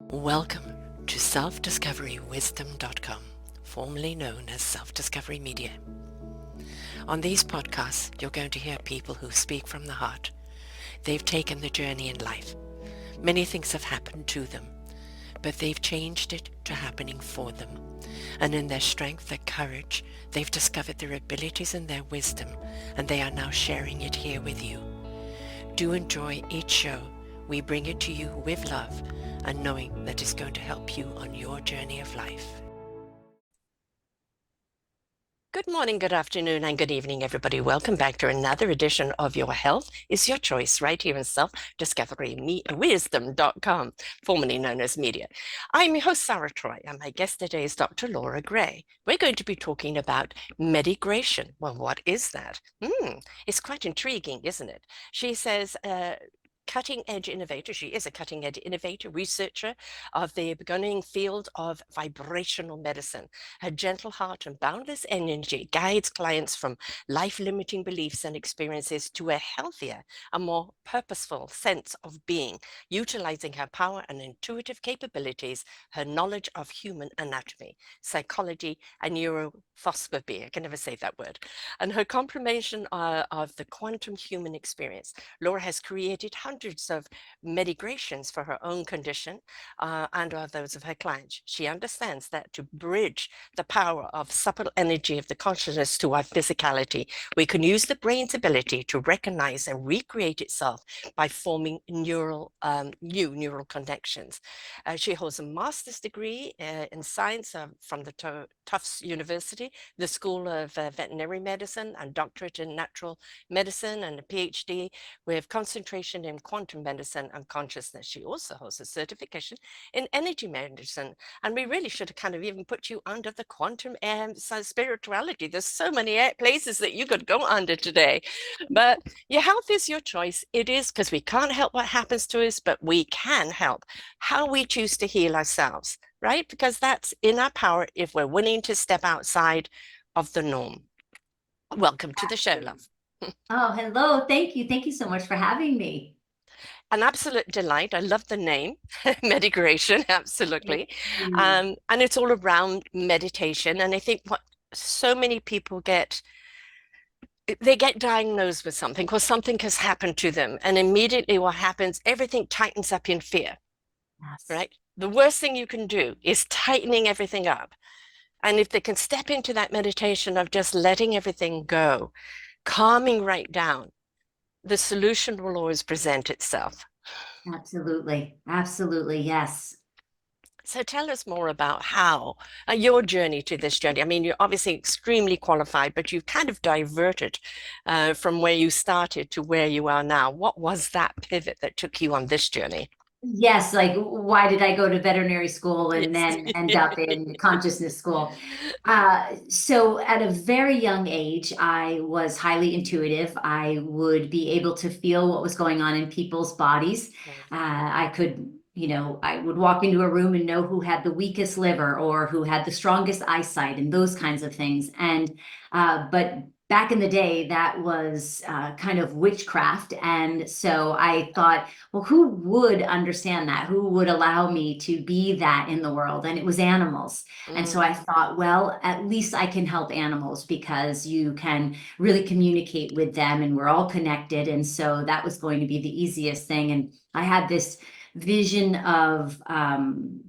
Welcome to self-discoverywisdom.com, formerly known as Self-Discovery Media. On these podcasts, you're going to hear people who speak from the heart. They've taken the journey in life. Many things have happened to them, but they've changed it to happening for them. And in their strength, their courage, they've discovered their abilities and their wisdom, and they are now sharing it here with you. Do enjoy each show. We bring it to you with love and knowing that it's going to help you on your journey of life. Good morning, good afternoon, and good evening, everybody. Welcome back to another edition of Your Health is Your Choice, right here in self-discoverywisdom.com, formerly known as Media. I'm your host, Sarah Troy, and my guest today is Dr. Laura Graye. We're going to be talking about Medigraytion. Well, what is that? It's quite intriguing, isn't it? She says, cutting-edge innovator. She is a cutting-edge innovator, researcher of the burgeoning field of vibrational medicine. Her gentle heart and boundless energy guides clients from life-limiting beliefs and experiences to a healthier and more purposeful sense of being, utilizing her power and intuitive capabilities, her knowledge of human anatomy, psychology, and neurophosphobia. I can never say that word. And her comprehension of the quantum human experience. Laura has created hundreds of Medigraytions for her own condition and those of her clients. She understands that to bridge the power of supple energy of the consciousness to our physicality, we can use the brain's ability to recognize and recreate itself by forming new neural connections. She holds a master's degree in science from the Tufts University, the School of Veterinary Medicine, and doctorate in natural medicine, and a PhD with concentration in quantum medicine and consciousness. She also holds a certification in energy medicine. And we really should have kind of even put you under the quantum spirituality. There's so many places that you could go under today. But your health is your choice. It is, because we can't help what happens to us, but we can help how we choose to heal ourselves, right? Because that's in our power if we're willing to step outside of the norm. Welcome to the show, love. Oh, hello. Thank you. Thank you so much for having me. An absolute delight. I love the name, Medigraytion, Thank absolutely. you. And it's all around meditation. And I think what so many people get, they get diagnosed with something because something has happened to them. And immediately what happens, everything tightens up in fear, Yes, right? The worst thing you can do is tightening everything up. And if they can step into that meditation of just letting everything go, calming right down, the solution will always present itself. absolutely. Absolutely. Yes. So tell us more about how your journey to this journey. I mean, you're obviously extremely qualified, but you've kind of diverted from where you started to where you are now. What was that pivot that took you on this journey? Yes, like why did I go to veterinary school and Yes. then end up in consciousness school? So at a very young age, I was highly intuitive. I would be able to feel what was going on in people's bodies. I could, I would walk into a room and know who had the weakest liver or who had the strongest eyesight and those kinds of things. But back in the day, that was kind of witchcraft. And so I thought, well, who would understand that? Who would allow me to be that in the world? And it was animals. And so I Mm, thought, well, at least I can help animals because you can really communicate with them and we're all connected. And so that was going to be the easiest thing. And I had this vision of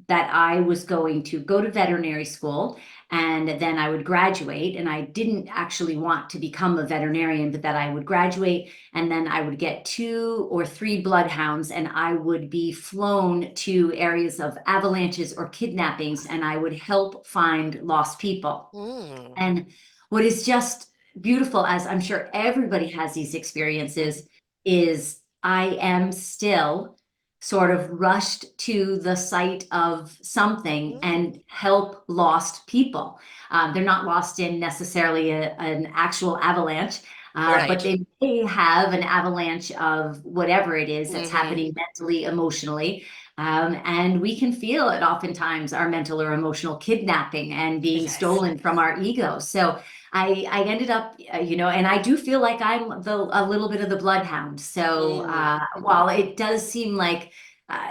that I was going to go to veterinary school and then I would graduate. And I didn't actually want to become a veterinarian, but that I would graduate and then I would get 2 or 3 bloodhounds and I would be flown to areas of avalanches or kidnappings and I would help find lost people. mm, And what is just beautiful, as I'm sure everybody has these experiences, is I am still sort of rushed to the site of something mm. and help lost people. They're not lost in necessarily an actual avalanche, but Right. they may have an avalanche of whatever it is that's Hmm. happening mentally, emotionally. And we can feel it oftentimes, our mental or emotional kidnapping and being Yes. stolen from our ego. So I ended up, and I do feel like I'm a little bit of the bloodhound. So Mm. while it does seem like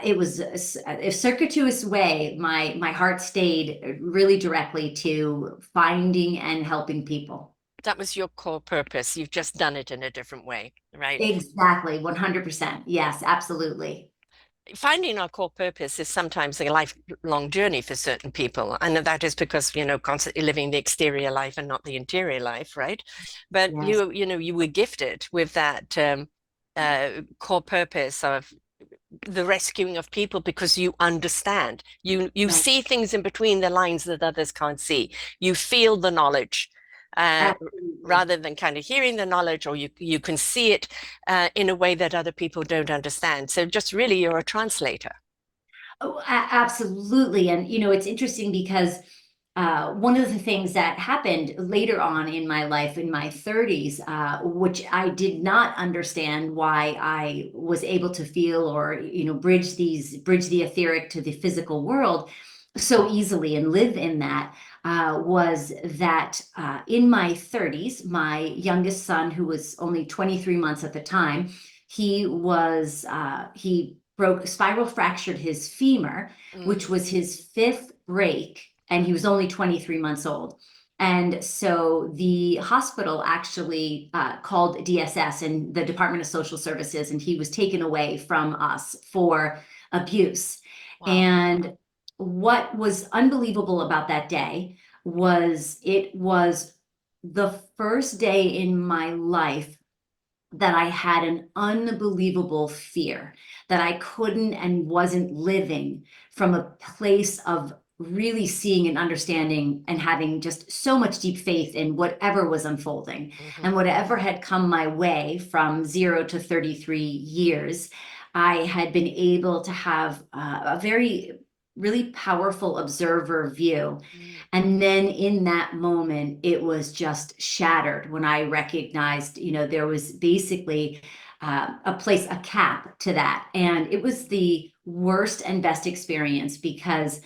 it was a circuitous way. My heart stayed really directly to finding and helping people. That was your core purpose. You've just done it in a different way, right? Exactly, 100%. Yes, absolutely. Finding our core purpose is sometimes a lifelong journey for certain people. And that is because, constantly living the exterior life and not the interior life, right? But Yes, you were gifted with that core purpose of the rescuing of people because you understand. You right. see things in between the lines that others can't see. You feel the knowledge. Uh, Absolutely. Rather than kind of hearing the knowledge, or you can see it in a way that other people don't understand. So just really, you're a translator. Oh, absolutely. And, it's interesting because one of the things that happened later on in my life, in my 30s, which I did not understand why I was able to feel or, bridge the etheric to the physical world so easily and live in that, was that in my 30s, my youngest son, who was only 23 months at the time, he spiral fractured his femur, which Mm, was his fifth break, and he was only 23 months old. And so the hospital actually called DSS and the Department of Social Services, and he was taken away from us for abuse. wow. And what was unbelievable about that day was it was the first day in my life that I had an unbelievable fear that I couldn't and wasn't living from a place of really seeing and understanding and having just so much deep faith in whatever was unfolding Hmm. and whatever had come my way from 0 to 33 years. I had been able to have a very really powerful observer view. Mm, And then in that moment, it was just shattered when I recognized, there was basically a cap to that. And it was the worst and best experience because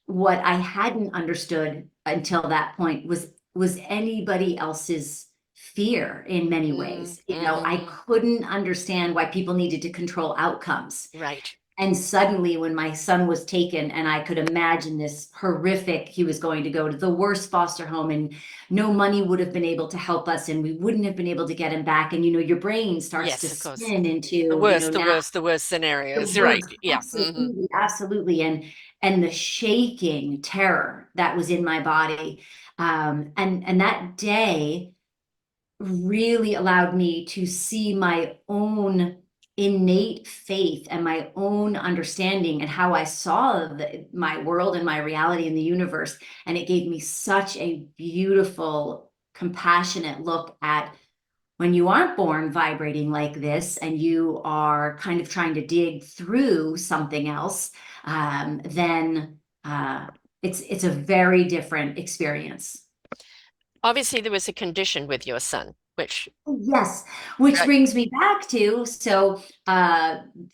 what I hadn't understood until that point was anybody else's fear in many mm, ways. I hmm. couldn't understand why people needed to control outcomes. Right. And suddenly, when my son was taken, and I could imagine this horrific, he was going to go to the worst foster home, and no money would have been able to help us, and we wouldn't have been able to get him back. And your brain starts to Yes, of course. spin The into, worst, the now worst, the worst the scenarios. Right. worst. Yeah. Hmm. Absolutely, absolutely. And the shaking terror that was in my body. And that day really allowed me to see my own innate faith and my own understanding and how I saw my world and my reality in the universe. And it gave me such a beautiful, compassionate look at when you aren't born vibrating like this and you are kind of trying to dig through something else, then it's a very different experience. Obviously, there was a condition with your son, which, Yes, which right. brings me back to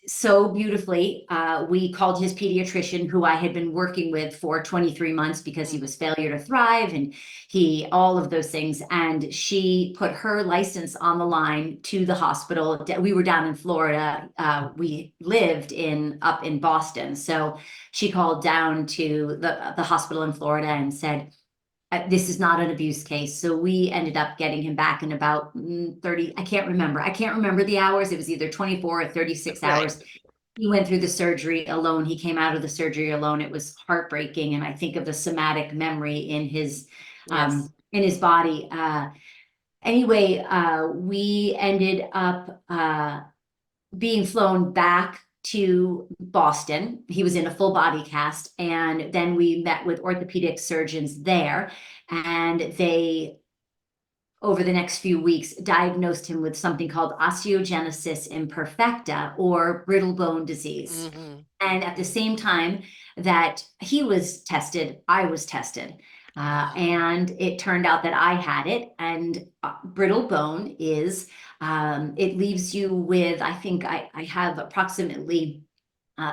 so beautifully, we called his pediatrician, who I had been working with for 23 months because he Hmm. was failure to thrive and he all of those things. And she put her license on the line to the hospital. We were down in Florida. We lived up in Boston. So she called down to the hospital in Florida and said, this is not an abuse case. So we ended up getting him back in about 30. I can't remember. I can't remember the hours. It was either 24 or 36 Right. hours. He went through the surgery alone. He came out of the surgery alone. It was heartbreaking. And I think of the somatic memory Yes. in his body. Anyway, we ended up being flown back to Boston. He was in a full body cast. And then we met with orthopedic surgeons there. And they, over the next few weeks, diagnosed him with something called osteogenesis imperfecta, or brittle bone disease. Hmm. And at the same time that he was tested, I was tested. Wow. And it turned out that I had it. And brittle bone it leaves you with, I think I have approximately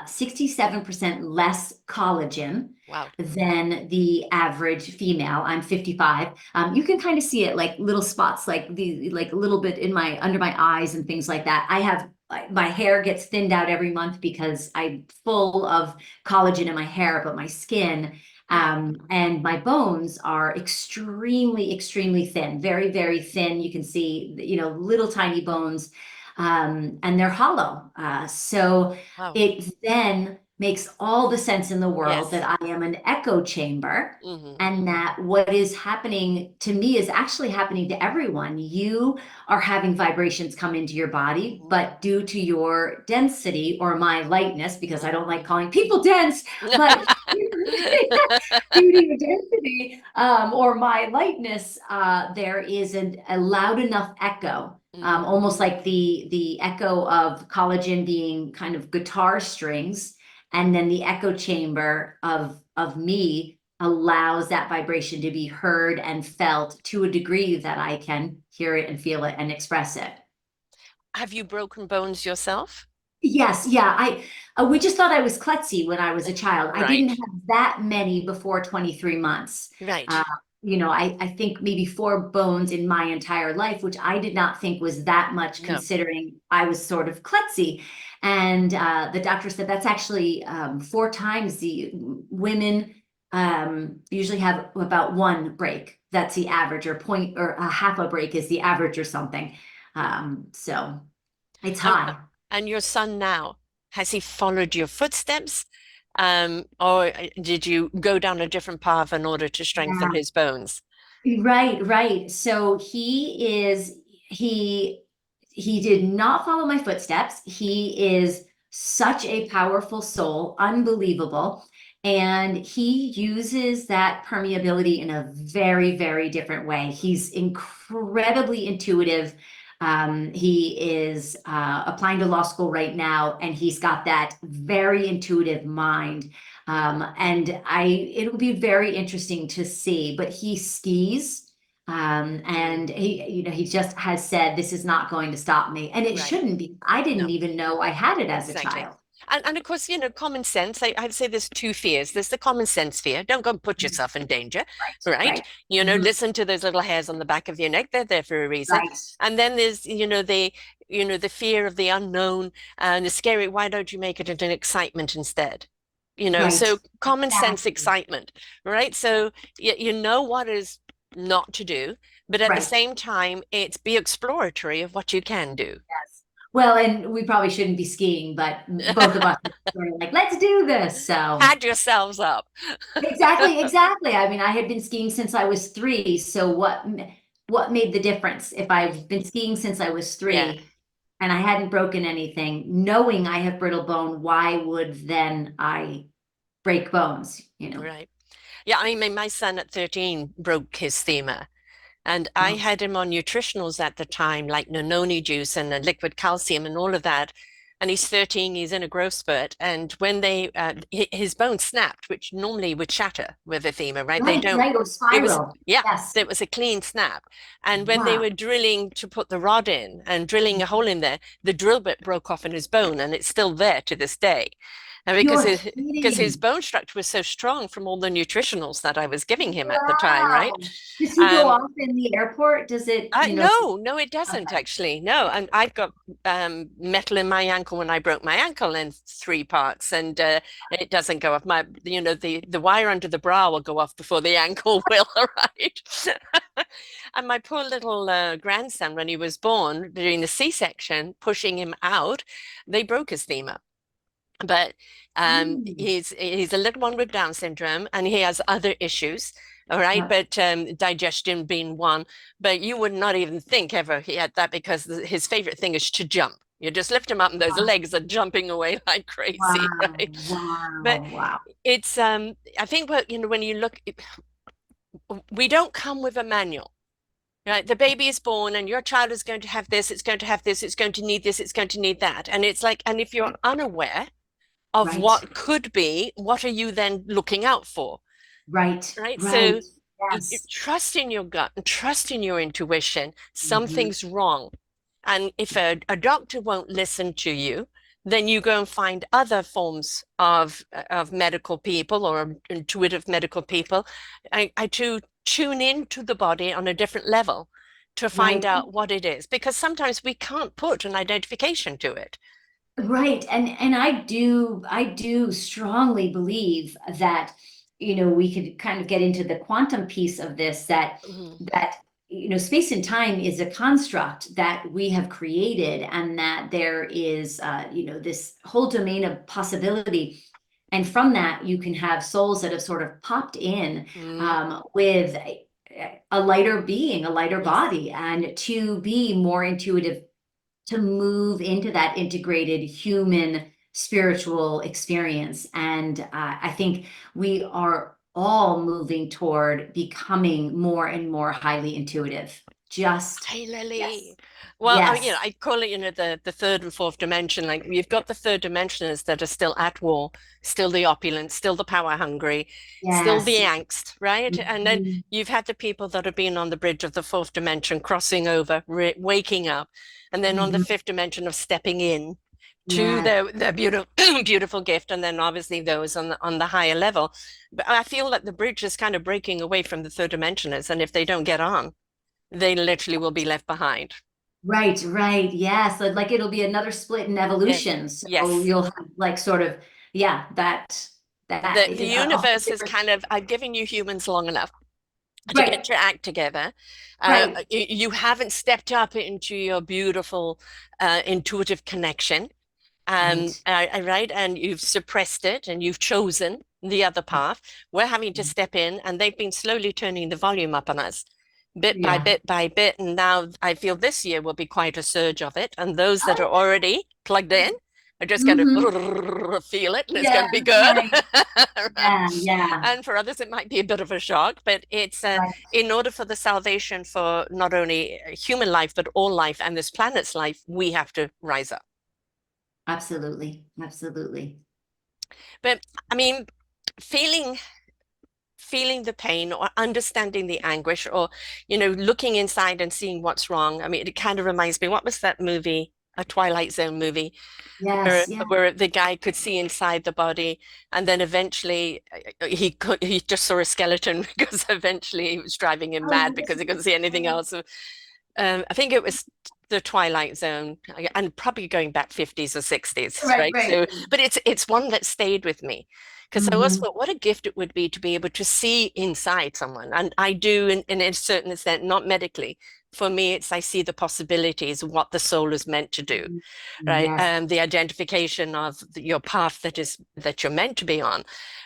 67% less collagen Wow. than the average female. I'm 55. You can kind of see it like little spots, like a little bit under my eyes and things like that. I have my hair gets thinned out every month because I'm full of collagen in my hair, but my skin and my bones are extremely, extremely thin, very, very thin. You can see, little tiny bones, and they're hollow. So Wow. it then makes all the sense in the world Yes. that I am an echo chamber. Hmm. And that what is happening to me is actually happening to everyone. You are having vibrations come into your body, Hmm. but due to your density or my lightness, because I don't like Hmm. calling people dense, but due to your density or my lightness, there is a loud enough echo. Hmm. Almost like the echo of collagen being kind of guitar strings, and then the echo chamber of me allows that vibration to be heard and felt to a degree that I can hear it and feel it and express it. Have you broken bones yourself? Yes, yeah. We just thought I was klutzy when I was a child. I didn't Right. have that many before 23 months. Right. Uh, I think maybe four bones in my entire life, which I did not think was that much No. considering I was sort of klutzy. And the doctor said that's actually four times the women usually have about one break. That's the average, or point, or a half a break is the average or something. So it's And high. and your son now, has he followed your footsteps? Or did you go down a different path in order to strengthen Yeah. his bones? Right, right. So he did not follow my footsteps. He is such a powerful soul, unbelievable. And he uses that permeability in a very, very different way. He's incredibly intuitive. He is applying to law school right now, and he's got that very intuitive mind. And it'll be very interesting to see, but he skis. And Mm, he just has said, this is not going to stop me. And it right. shouldn't be. I didn't No. even know I had it as a Exactly. child. And of course, common sense. I'd say there's two fears. There's the common sense fear. Don't go and put yourself in danger, Right, right? right. Mhm. Listen to those little hairs on the back of your neck. They're there for a reason. Right, And then there's, the fear of the unknown and the scary. Why don't you make it into an excitement instead? right. So common sense Exactly. excitement, right? So you know what is not to do, but at the Right. same time, it's be exploratory of what you can do. Yes. Well, and we probably shouldn't be skiing, but both of us are sort of like, let's do this. So Pad yourselves up. exactly, exactly. I mean, I had been skiing since I was three. So what made the difference if I've been skiing since I was Yeah, three and I hadn't broken anything, knowing I have brittle bone, why would then I break bones, right. Yeah, I mean, my son at 13 broke his femur, and I Oh, had him on nutritionals at the time, like Nononi juice and liquid calcium and all of that. And he's 13, he's in a growth spurt. And when his bone snapped, which normally would shatter with a femur, right? They right, don't, right. Or it was, spiral. yeah, Yes. it was a clean snap. And when they Wow. were drilling to put the rod in and drilling a hole in there, the drill bit broke off in his bone and it's still there to this day. And You're because his kidding. bone structure was so strong from all the nutritionals that I was giving him at the time, right? Wow. Does he go Um, off in the airport? Does it, no, no, it doesn't okay. actually. No, and I've got metal in my ankle when I broke my ankle in three parts, and it doesn't go off. The wire under the bra will go off before the ankle will, right? And my poor little grandson, when he was born during the C-section, pushing him out, they broke his femur. But Mm, he's a little one with Down syndrome, and he has other issues. All right, yeah. but digestion being one. But you would not even think ever he had that because his favorite thing is to jump. You just lift him up, and those legs are jumping away like crazy, Wow. right? But Wow. Wow. it's I think when you look, we don't come with a manual. Right, the baby is born, and your child is going to have this. It's going to have this. It's going to need this. It's going to need that. And it's like, and if you're unaware of Right. what could be, what are you then looking out for? Right. Right. So Right. Yes. trust in your gut and trust in your intuition. Mhm. Something's wrong. And if a doctor won't listen to you, then you go and find other forms of medical people or intuitive medical people to tune into the body on a different level to right. find out what it is, because sometimes we can't put an identification to it. Right. And I do strongly believe that, we could kind of get into the quantum piece of this, Mhm. that space and time is a construct that we have created, and that there is this whole domain of possibility. And from that, you can have souls that have sort of popped in Mm. with a lighter being, a lighter Yes. body, and to be more intuitive, to move into that integrated human spiritual experience. And I think we are all moving toward becoming more and more highly intuitive. Just, Hey, yes, Lily. Well, yes, I call it, the third and fourth dimension. Like you've got the third dimensioners that are still at war, still the opulent, still the power hungry, still the yes. angst, right? And then Mhm. you've had the people that have been on the bridge of the fourth dimension, crossing over, re waking up, and then on the Mhm. fifth dimension of stepping in to Yeah, their beautiful beautiful gift, and then obviously those on the higher level. But I feel that the bridge is kind of breaking away from the third dimensioners, and if they don't get on, they literally will be left behind. right, right. Yeah. So like it'll be another split in Yes, evolution. So yes. you'll have like sort of, yeah, that The a whole universe is different, kind of, I've given you humans long enough to get right, your act together. right. You haven't stepped up into your beautiful intuitive connection. Right. Right, and you've suppressed it and you've chosen the other path. We're having to step in, and they've been slowly turning the volume up on us, bit by Yeah. bit by bit. And now I feel this year will be quite a surge of it. And those that are Oh, already plugged in are just going to mm-hmm. feel it, and it's going Yeah, to be good. right. Yeah, yeah. And for others, it might be a bit of a shock, but it's Right. in order for the salvation for not only human life, but all life and this planet's life, we have to rise up. Absolutely. Absolutely. But I mean, feeling feeling the pain or understanding the anguish, or looking inside and seeing what's wrong. I mean, it kind of reminds me, what was that movie, a Twilight Zone movie, Yes, yeah. where the guy could see inside the body, and then eventually he just saw a skeleton because eventually he was driving him Oh, mad yes. because he couldn't see anything else. So, I think it was the Twilight Zone, and probably going back 50s or 60s, Right, right? right. So, but it's one that stayed with me, because I always Hmm. thought what a gift it would be to be able to see inside someone. And I do in a certain extent, not medically. For me, it's I see the possibilities of what the soul is meant to do, right? Yes. The identification of your path that you're meant to be on.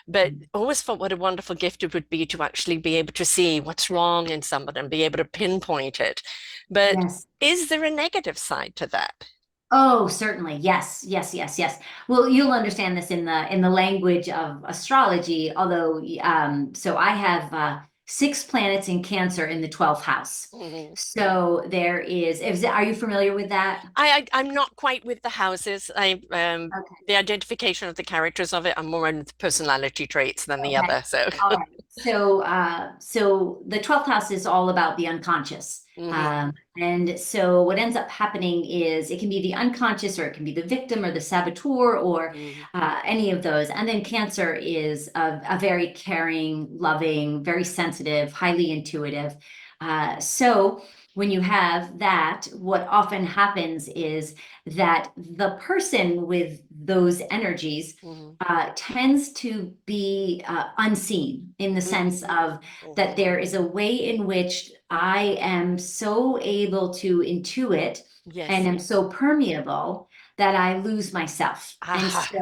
But always thought what a wonderful gift it would be to actually be able to see what's wrong in somebody and be able to pinpoint it. But Yes. is there a negative side to that? Oh, certainly. Yes, yes, yes, yes. Well, you'll understand this in the language of astrology, although so I have six planets in Cancer in the 12th house. Mhm. So are you familiar with that? I'm not quite with the houses. Okay. The identification of the characters of it, I'm more in the personality traits than the Okay. other. So. All right. So the 12th house is all about the unconscious. Mhm. And so what ends up happening is it can be the unconscious, or it can be the victim or the saboteur, or Mhm. any of those. And then Cancer is a very caring, loving, very sensitive, highly intuitive. So when you have that, what often happens is that the person with those energies Mhm. tends to be unseen, in the sense Mhm. of that Mhm. there is a way in which I am so able to intuit and Yes. am so permeable that I lose myself. And Ah. so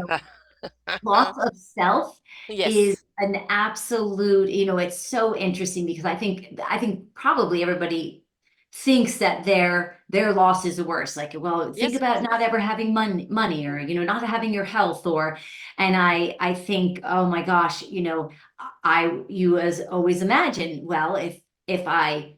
loss of self is Yes. an absolute, it's so interesting, because I think probably everybody thinks that their loss is the worst. Like, well, think Yes. about not ever having money, or not having your health, and I think, oh my gosh, you as always imagine, well, if I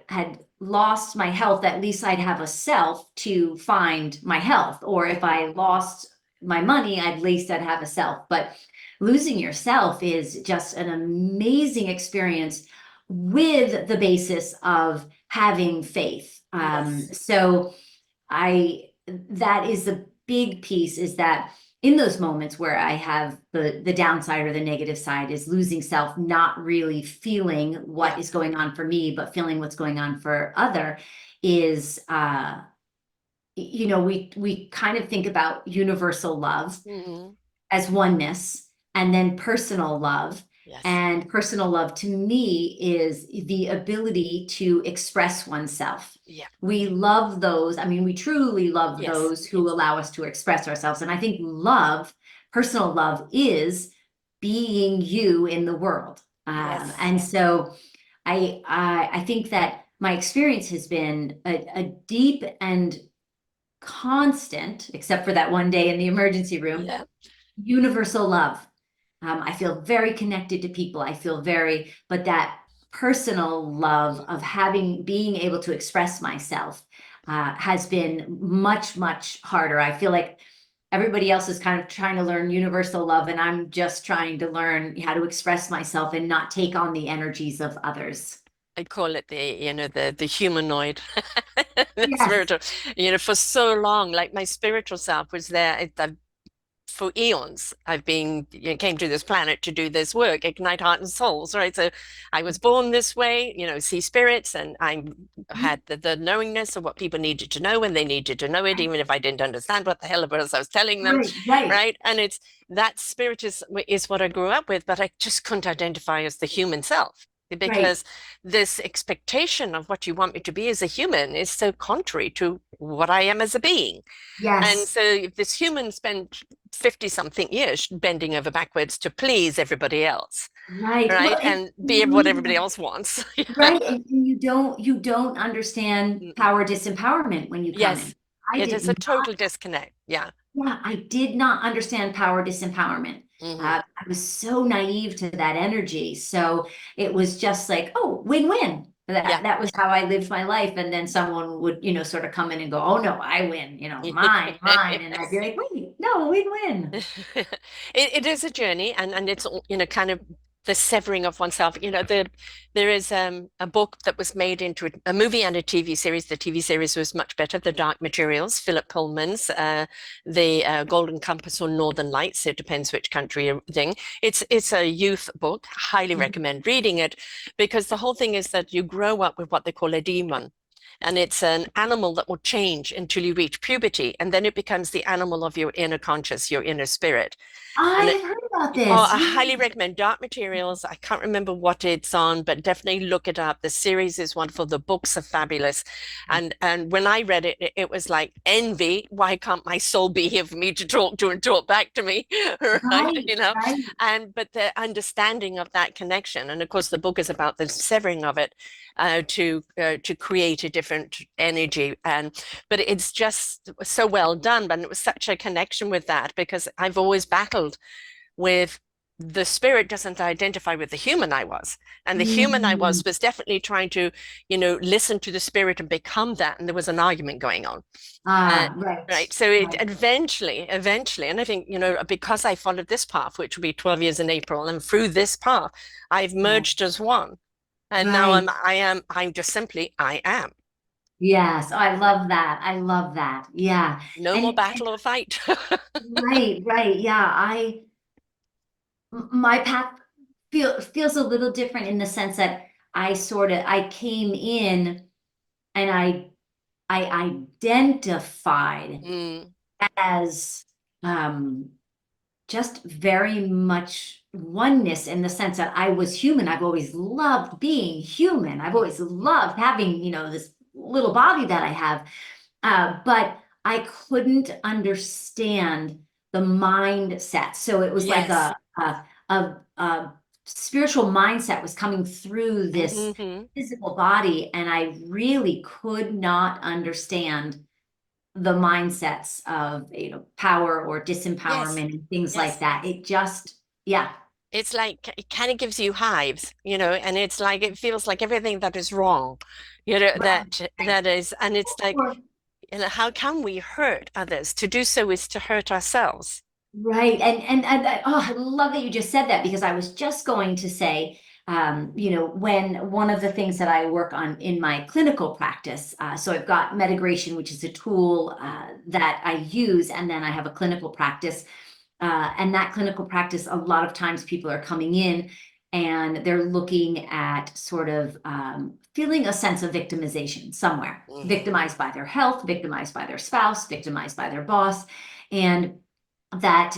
had lost my health, at least I'd have a self to find my health. Or if Mhm. I lost my money, at least I'd have a self. But losing yourself is just an amazing experience, with the basis of having faith. Yes. So I that is the big piece, is that in those moments where I have the downside or the negative side is losing self, not really feeling what Yeah. is going on for me, but feeling what's going on for other, is we kind of think about universal love Hmm. as oneness, and then personal love. Yes. And personal love to me is the ability to express oneself. Yeah. We love those. I mean, we truly love Yes. those who allow us to express ourselves. And I think love, personal love, is being you in the world. Yes. And so I think that my experience has been a deep and constant, except for that one day in the emergency room, Yeah. universal love. I feel very connected to people. I feel but that personal love of being able to express myself has been much, much harder. I feel like everybody else is kind of trying to learn universal love, and I'm just trying to learn how to express myself and not take on the energies of others. I call it the humanoid, the Yes, spiritual. For so long, like my spiritual self was there. For eons, I've been came to this planet to do this work, ignite heart and souls, right? So I was born this way, see spirits, and I had the knowingness of what people needed to know when they needed to know it, even if I didn't understand what the hell it was I was telling them, right, right. right? And it's that spirit is what I grew up with, but I just couldn't identify as the human self. Right. Because this expectation of what you want me to be as a human is so contrary to what I am as a being. And Yes. so if this human spent 50 something years bending over backwards to please everybody else, Right. Well, right? And be what everybody else wants. right. And you don't understand Mm-mm. power disempowerment when you come Yes, in. I it did is a not. total disconnect. Yeah. Yeah, I did not understand power disempowerment. Hmm. I was so naive to that energy. So it was just like, oh, win-win. Yeah. That was how I lived my life. And then someone would, sort of come in and go, oh no, I win, mine, mine. And I'd be like, wait, no, win-win. It is a journey, and it's kind of the severing of oneself. There is a book that was made into a movie and a TV series. The TV series was much better. The Dark Materials, Philip Pullman's, the Golden Compass or Northern Lights. It depends which country you're thing. It's a youth book. Highly recommend reading it, because the whole thing is that you grow up with what they call a demon. And it's an animal that will change until you reach puberty, and then it becomes the animal of your inner conscious, your inner spirit. I And have heard about oh, this. I Yeah. highly recommend Dark Materials. I can't remember what it's on, but definitely look it up. The series is wonderful. The books are fabulous. And when I read it, it was like envy. Why can't my soul be here for me to talk to and talk back to me? Right? Right, right. But the understanding of that connection. And of course, the book is about the severing of it to create a different energy. But it's just so well done. But it was such a connection with that, because I've always battled with the spirit doesn't identify with the human I was. And the human I Mhm. was definitely trying to, listen to the spirit and become that. And there was an argument going on. Uh, right. Right, So it right, eventually, and I think, because I followed this path, which will be 12 years in April, and through this path, I've right, merged as one. And now right. I'm just simply, I am. Yes, oh, I love that. I love that. Yeah. No more And battle or fight. right, right. Yeah, my path feels a little different in the sense that I came in and I identified Mm, as um just very much oneness in the sense that I was human. I've always loved being human. I've always loved having, this little body that I have. But I couldn't understand the mindset. So it was like yes. a spiritual mindset was coming through this Hmm. physical body, and I really could not understand the mindsets of power or Yes. disempowerment and things like Yes. that. It just, yeah, It's like it kind of gives you hives, and it's like it feels like everything that is wrong, right, right. that is, and it's like, Or how can we hurt others? To do so is to hurt ourselves. right. Oh, I love that you just said that, because I was just going to say, when one of the things that I work on in my clinical practice, so I've got Medigraytion, which is a tool that I use, and then I have a clinical practice. And that clinical practice, a lot of times people are coming in and they're looking at sort of feeling a sense of victimization somewhere, victimized by their health, victimized by their spouse, victimized by their boss. And that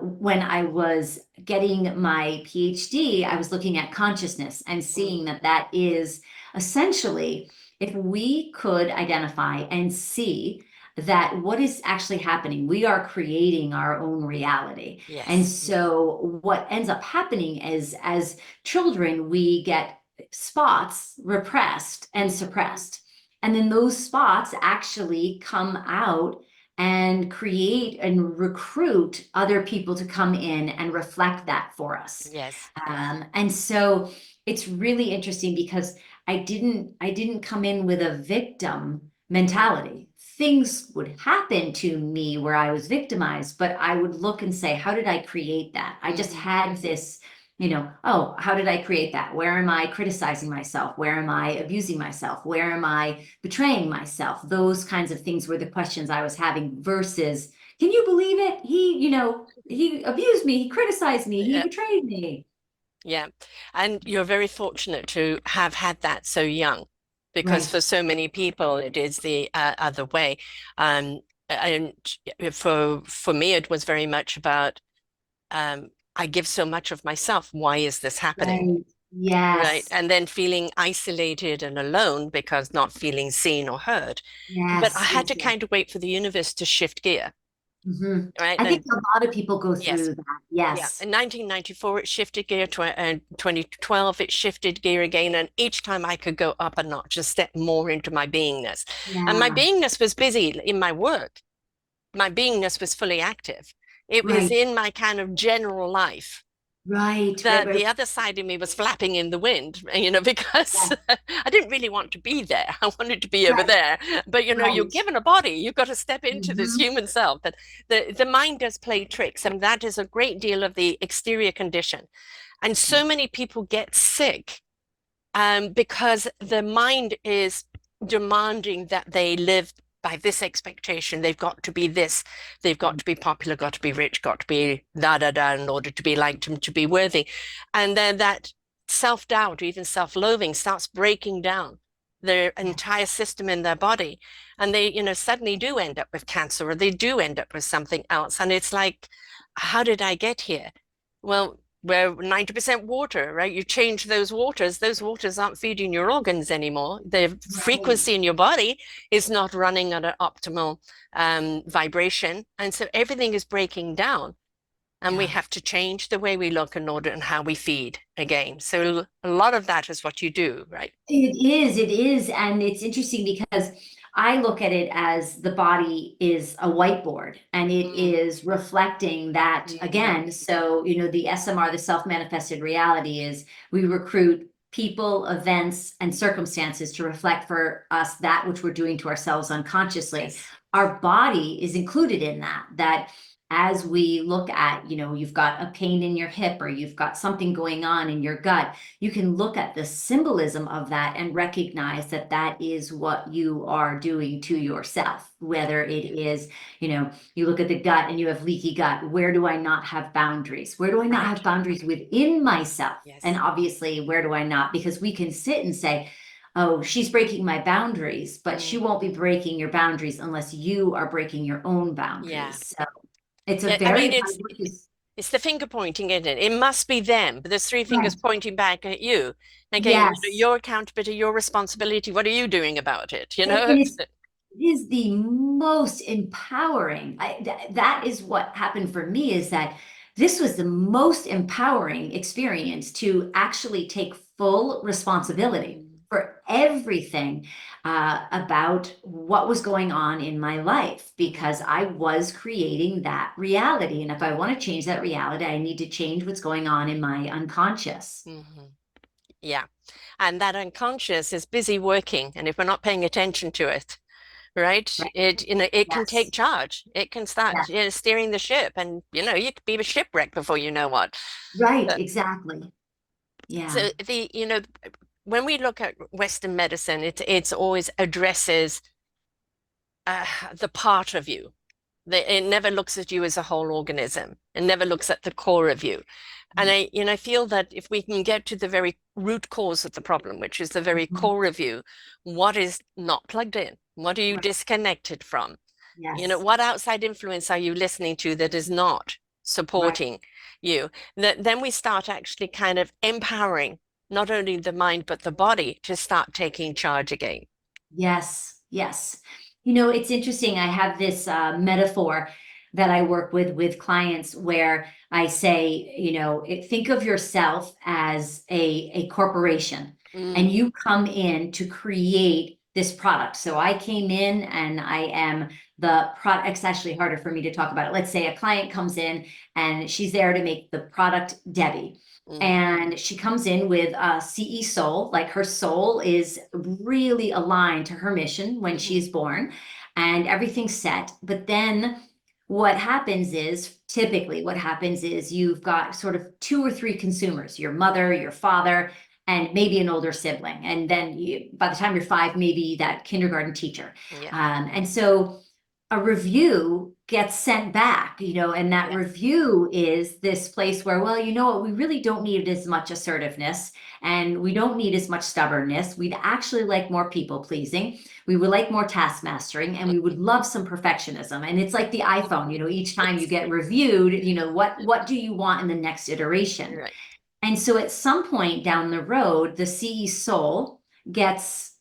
when I was getting my PhD, I was looking at consciousness and seeing that that is essentially, if we could identify and see that what is actually happening, we are creating our own reality. And Yes. so what ends up happening is as children, we get spots repressed and suppressed. And then those spots actually come out and create and recruit other people to come in and reflect that for us. Yes. And so it's really interesting because I didn't come in with a victim mentality. Things would happen to me where I was victimized, but I would look and say, how did I create that? I just had this, oh, how did I create that? Where am I criticizing myself? Where am I abusing myself? Where am I betraying myself? Those kinds of things were the questions I was having versus, can you believe it? He abused me, he criticized me, he Yeah. betrayed me. Yeah. And you're very fortunate to have had that so young, because Right. for so many people it is the other way. Um, and for me, it was very much about I give so much of myself. Why is this happening? Right. Right. Yes. And then feeling isolated and alone because not feeling seen or heard. But I Yes. had to Exactly. kind of wait for the universe to shift gear. Hmm. Right. I think And a lot of people go yes. through that. Yeah, Yes. in 1994 it shifted gear. 2012 it shifted gear again, and each time I could go up a notch, just step more into my beingness. And my Yeah. beingness was busy in my work. My beingness was fully active. It was Right. in my kind of general life Right. Right. that Right. the other side of me was flapping in the wind, because Yes. I didn't really want to be there. I wanted to be over Right. there. But you're Right. given a body, you've got to step into this Hmm. human self. That the mind does play tricks, and that is a great deal of the exterior condition. And so many people get sick because the mind is demanding that they live by this expectation. They've got to be this. They've got to be popular, got to be rich, got to be da da da in order to be liked and to be worthy. And then that self-doubt, even self-loathing, starts breaking down their Yeah. entire system in their body. And they, suddenly do end up with cancer, or they do end up with something else. And it's like, how did I get here? Well, we're 90% water, right? You change those waters aren't feeding your organs anymore. The Right. frequency in your body is not running at an optimal vibration. And so everything is breaking down. And we Yeah. have to change the way we look in order and how we feed again. So a lot of that is what you do, right? It is. And it's interesting because I look at it as the body is a whiteboard and it Mm, is reflecting that mhm. again. So, the SMR, the self-manifested reality is we recruit people, events, and circumstances to reflect for us that which we're doing to ourselves unconsciously. Yes. Our body is included in that as we look at, you've got a pain in your hip or you've got something going on in your gut, you can look at the symbolism of that and recognize that that is what you are doing to yourself. Whether it is, you look at the gut and you have leaky gut. Where do I not have boundaries? Where do I not Right. have boundaries within myself? And Yes. obviously, where do I not? Because we can sit and say, oh, she's breaking my boundaries, but she Mm, won't be breaking your boundaries unless you are breaking your own yeah. boundaries. So it's a Yeah. I very, mean, my work is it's the finger pointing, isn't it? It must be them, but there's three fingers right. pointing back at you and going, Yes. your accountability, your responsibility. What are you doing about it? And it is the most empowering. That is what happened for me is that this was the most empowering experience to actually take full responsibility Mm, for everything about what was going on in my life mhm, because I was creating that reality. And if I want to change that reality, I need to change what's going on in my unconscious. mhm. Yeah. And that unconscious is busy working. And if we're not paying attention to it, right, Right? it can take Yes. charge. It can start, Yes. steering the ship. And, you could be a shipwreck before you know what. Right. Uh, Exactly. Yeah. So when we look at Western medicine, it's always addresses the part of you. It never looks at you as a whole organism. It never looks at the core of you. And I feel that if we can get to the very root cause of the problem, which is the very Mhm. core of you, what is not plugged in? What are you Right. disconnected from? Yes. What outside influence are you listening to that is not Right. supporting you? Then we start actually kind of empowering not only the mind, but the body to start taking charge again. Yes, yes. It's interesting. I have this metaphor that I work with clients where I say, think of yourself as a corporation, and Mm, you come in to create this product. So I came in and I am the product. It's actually harder for me to talk about it. Let's say a client comes in and she's there to make the product Debbie. mm, And she comes in with a CE soul, like her soul is really aligned to her mission when mhm, she's born, and everything's set. But then typically what happens is you've got sort of two or three consumers, your mother, your father, and maybe an older sibling. And then by the time you're five, maybe that kindergarten teacher. yeah, And so a review gets sent back, and that yeah, review is this place where, well, you know what, we really don't need as much assertiveness and we don't need as much stubbornness. We'd actually like more people pleasing. We would like more task mastering, and we would love some perfectionism. And it's like the iPhone, each time you yes, get reviewed, what do you want in the next iteration? right, And so at some point down the road, the CE soul gets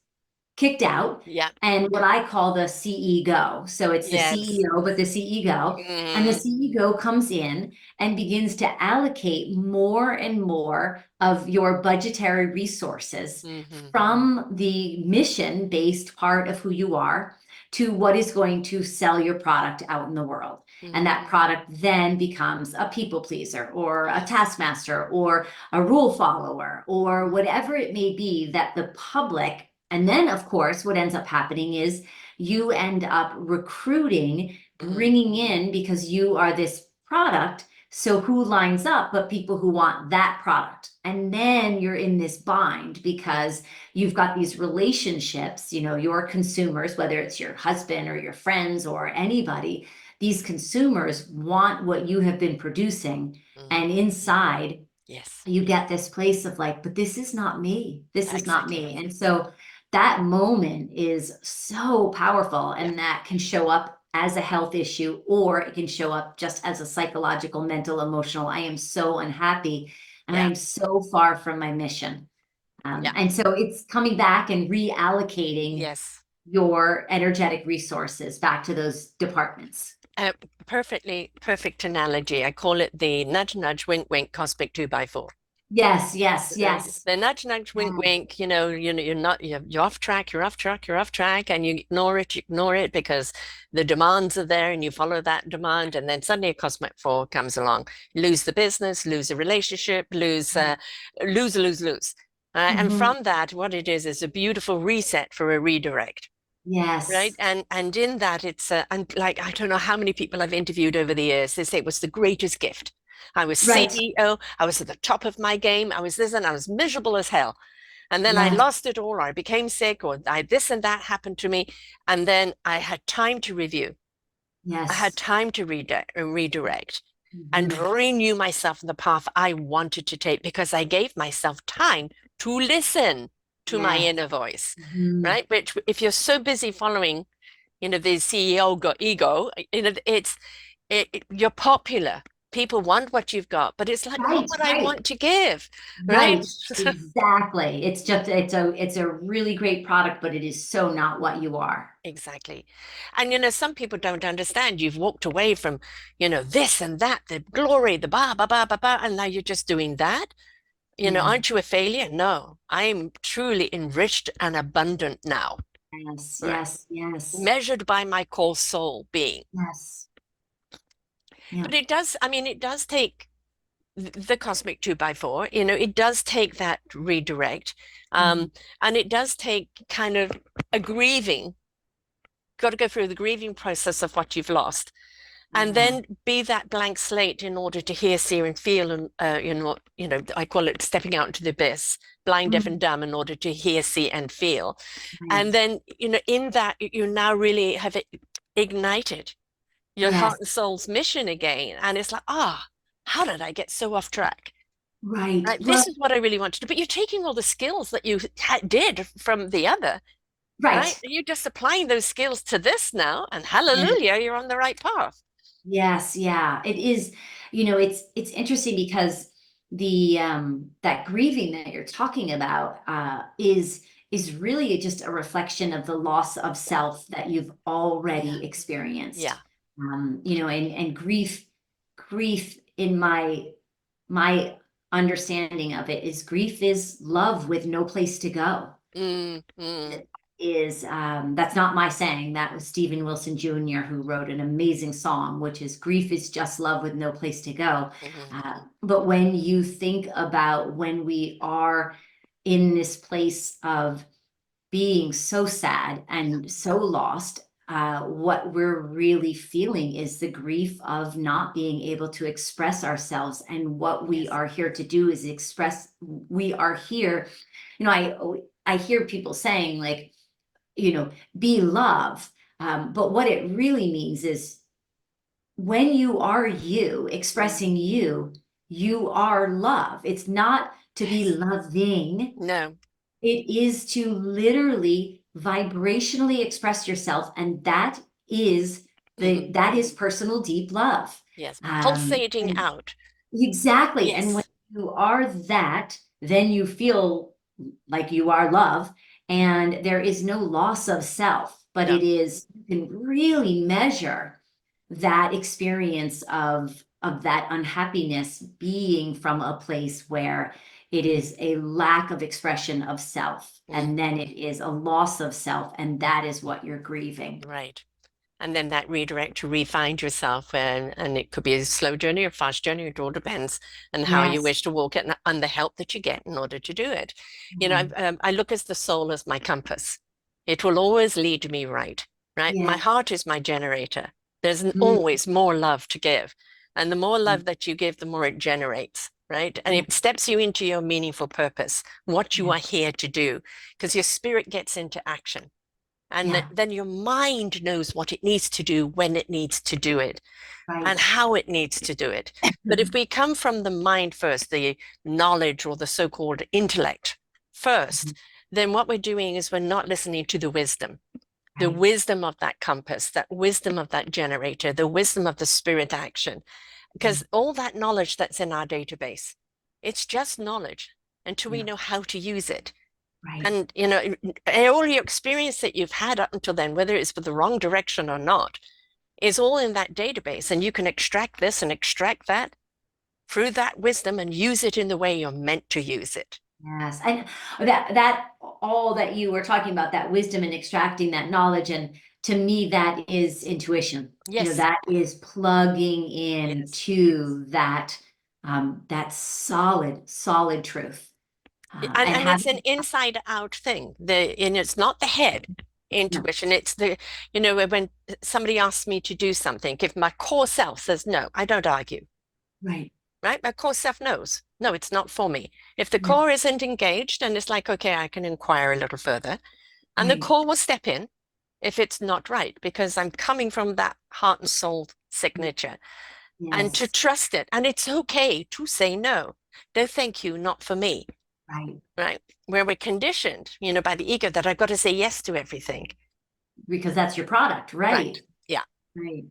kicked out, yeah, and what I call the CEO. So it's the yes, CEO, but the CEO. And the mm, CEO comes in and begins to allocate more and more of your budgetary resources hmm, from the mission based part of who you are to what is going to sell your product out in the world. And that hmm, product then becomes a people pleaser or a yes, taskmaster or a rule follower or whatever it may be that the public. And then, of course, what ends up happening is you end up recruiting, mm, bringing in, because you are this product. So who lines up but people who want that product? And then you're in this bind because you've got these relationships, your consumers, whether it's your husband or your friends or anybody, these consumers want what you have been producing. mm, And inside, yes, you get this place of like, but this is not me. This is not exactly, me. And so that moment is so powerful, yeah, and that can show up as a health issue, or it can show up just as a psychological, mental, emotional. I am so unhappy and I yeah, am so far from my mission. yeah, And so it's coming back and reallocating yes. your energetic resources back to those departments. Uh, perfect analogy. I call it the nudge, nudge, wink, wink, cosmic two by four. Yes, yes, yes. The nudge, nudge, wink, Yes, wink. You're not, you're off track. You're off track. You're off track, and you ignore it because the demands are there, and you follow that demand, and then suddenly a cosmic four comes along. Lose the business, lose a relationship, lose. And Mhm. from that, what it is a beautiful reset for a redirect. Right. Yes, And in that and like I don't know how many people I've interviewed over the years, they say it was the greatest gift. I was right. CEO, I was at the top of my game, I was this and I was miserable as hell. And then I Yes, lost it all, or I became sick, or I this and that happened to me. And then I had time to review. I had yes. time to redirect and Mhm. renew myself in the path I wanted to take because I gave myself time to listen to my Yes. inner voice, Mhm. right? Which, if you're so busy following, the CEO ego, you're popular. People want what you've got, but it's like not Right, what I right, want to give, right? right. Exactly. It's a really great product, but it is so not what you are. Exactly. And some people don't understand. You've walked away from, this and that, the glory, the ba ba ba ba ba, and now you're just doing that. Yeah. Aren't you a failure? No, I'm truly enriched and abundant now, Yes, right? yes, yes, Measured by my core soul being. yes. Yeah. But it does take the cosmic two by four, it does take that redirect. Mhm. And it does take kind of a grieving, got to go through the grieving process of what you've lost. And Yeah. then be that blank slate in order to hear, see, and feel. And, I call it stepping out into the abyss, blind, deaf, Mhm. and dumb in order to hear, see, and feel. And Right. then, in that, you now really have it ignited your Yes. heart and soul's mission again. And it's like, how did I get so off track? Right. Right. Well, This is what I really want to do. But you're taking all the skills that you did from the other, right? right. You're just applying those skills to this now, and Yeah. hallelujah, you're on the right path. Yes, yeah. It is, it's interesting because the that grieving that you're talking about is really just a reflection of the loss of self that you've Yeah. already experienced. Yeah. And grief in my understanding of it is grief is love with no place to go. Mm, mm, Is That's not my saying. That was Stephen Wilson Jr., who wrote an amazing song, which is grief is just love with no place to go. mhm. But when you think about when we are in this place of being so sad Yeah. and so lost, what we're really feeling is the grief of not being able to express ourselves. And what we Yes. are here to do is express. We are here. I hear people saying, like, be love. But what it really means is when you are you, Mm, expressing you, you are love. It's not to be yes. loving, No. it is to literally vibrationally express yourself. And Hmm. that is personal deep love. Yes. Pulsating And out. exactly. And when Yes. you are that, then you feel like you are love, and there is no loss of self, but No. it is, you can really measure that experience of that unhappiness being from a place where it is a lack of expression of self, Mm, and then it is a loss of self, and that is what you're grieving. right. And then that redirect to re-find yourself, and it could be a slow journey or fast journey. It all depends on how you Yes. wish to walk it and the help that you get in order to do it. Mm. I look as the soul as my compass. It will always lead me right, right? My Yes. heart is my generator. There's Mm. always more love to give. And the more Mm. love that you give, the more it generates, right? And Yeah. it steps you into your meaningful purpose, what you Yeah. are here to do, because your spirit gets into action. And Yeah. then your mind knows what it needs to do when it needs to do it and Right. how it needs to do it. But if we come from the mind first, the knowledge or the so-called intellect first, then what we're doing is we're not listening to the Right. wisdom of that compass, that wisdom of that generator, the wisdom of the spirit action. Mm. Because all that knowledge that's in our database, it's just knowledge until we Yeah. know how to use it. Right. And, all your experience that you've had up until then, whether it's for the wrong direction or not, is all in that database. And you can extract this and extract that through that wisdom and use it in the way you're meant to use it. Yes. And that all that you were talking about, that wisdom and extracting that knowledge, and to me, that is intuition. Yes, That is plugging yes. into that solid truth. And And it's an having, inside out thing. And it's not the head no, intuition. It's when somebody asks me to do something, if my core self says no, I don't argue, right. right? My core self knows, no, it's not for me. If the Yeah, core isn't engaged and it's like, okay, I can inquire a little further, and the right. core will step in if it's not right, because I'm coming from that heart and soul signature, and to Yes, trust it. And it's okay to say no. No, thank you, not for me, right. right? Where we're conditioned, by the ego that I've got to say yes to everything. Because that's your product, Right. right? Yeah. Right.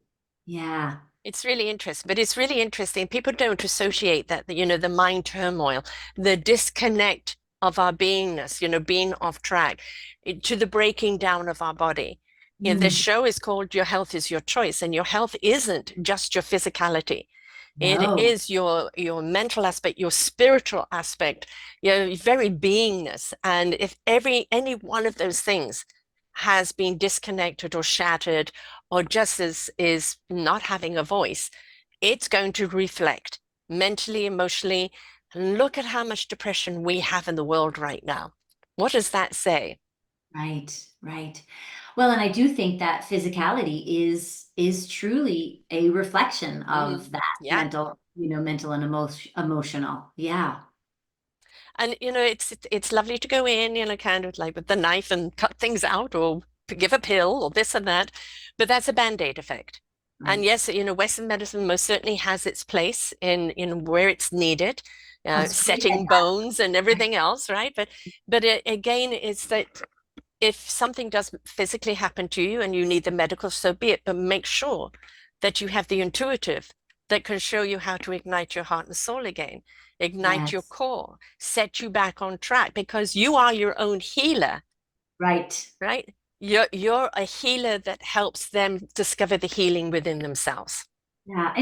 Yeah. It's really interesting, but it's really interesting. People don't associate that, the mind turmoil, the disconnect of our beingness, being off track, to the breaking down of our body. This Mm, show is called Your Health is Your Choice, and your health isn't just your physicality. It no. is your mental aspect, your spiritual aspect, your very beingness. And if any one of those things has been disconnected or shattered, or just is not having a voice, it's going to reflect mentally, emotionally. Look at how much depression we have in the world right now. What does that say? Right, right. Well, and I do think that physicality is truly a reflection Mm, of that yeah. mental and emotional. Yeah. And it's lovely to go in, kind of like with the knife and cut things out or give a pill or this and that, but that's a band-aid effect. And Right. yes, Western medicine most certainly has its place in where it's needed, Oh, it's great at setting bones and that. everything else, right? But again, it's that if something does physically happen to you and you need the medical, so be it. But make sure that you have the intuitive that can show you how to ignite your heart and soul again, ignite your Yes. core, set you back on track because you are your own healer, Right. right? You're a healer that helps them discover the healing within themselves. Yeah,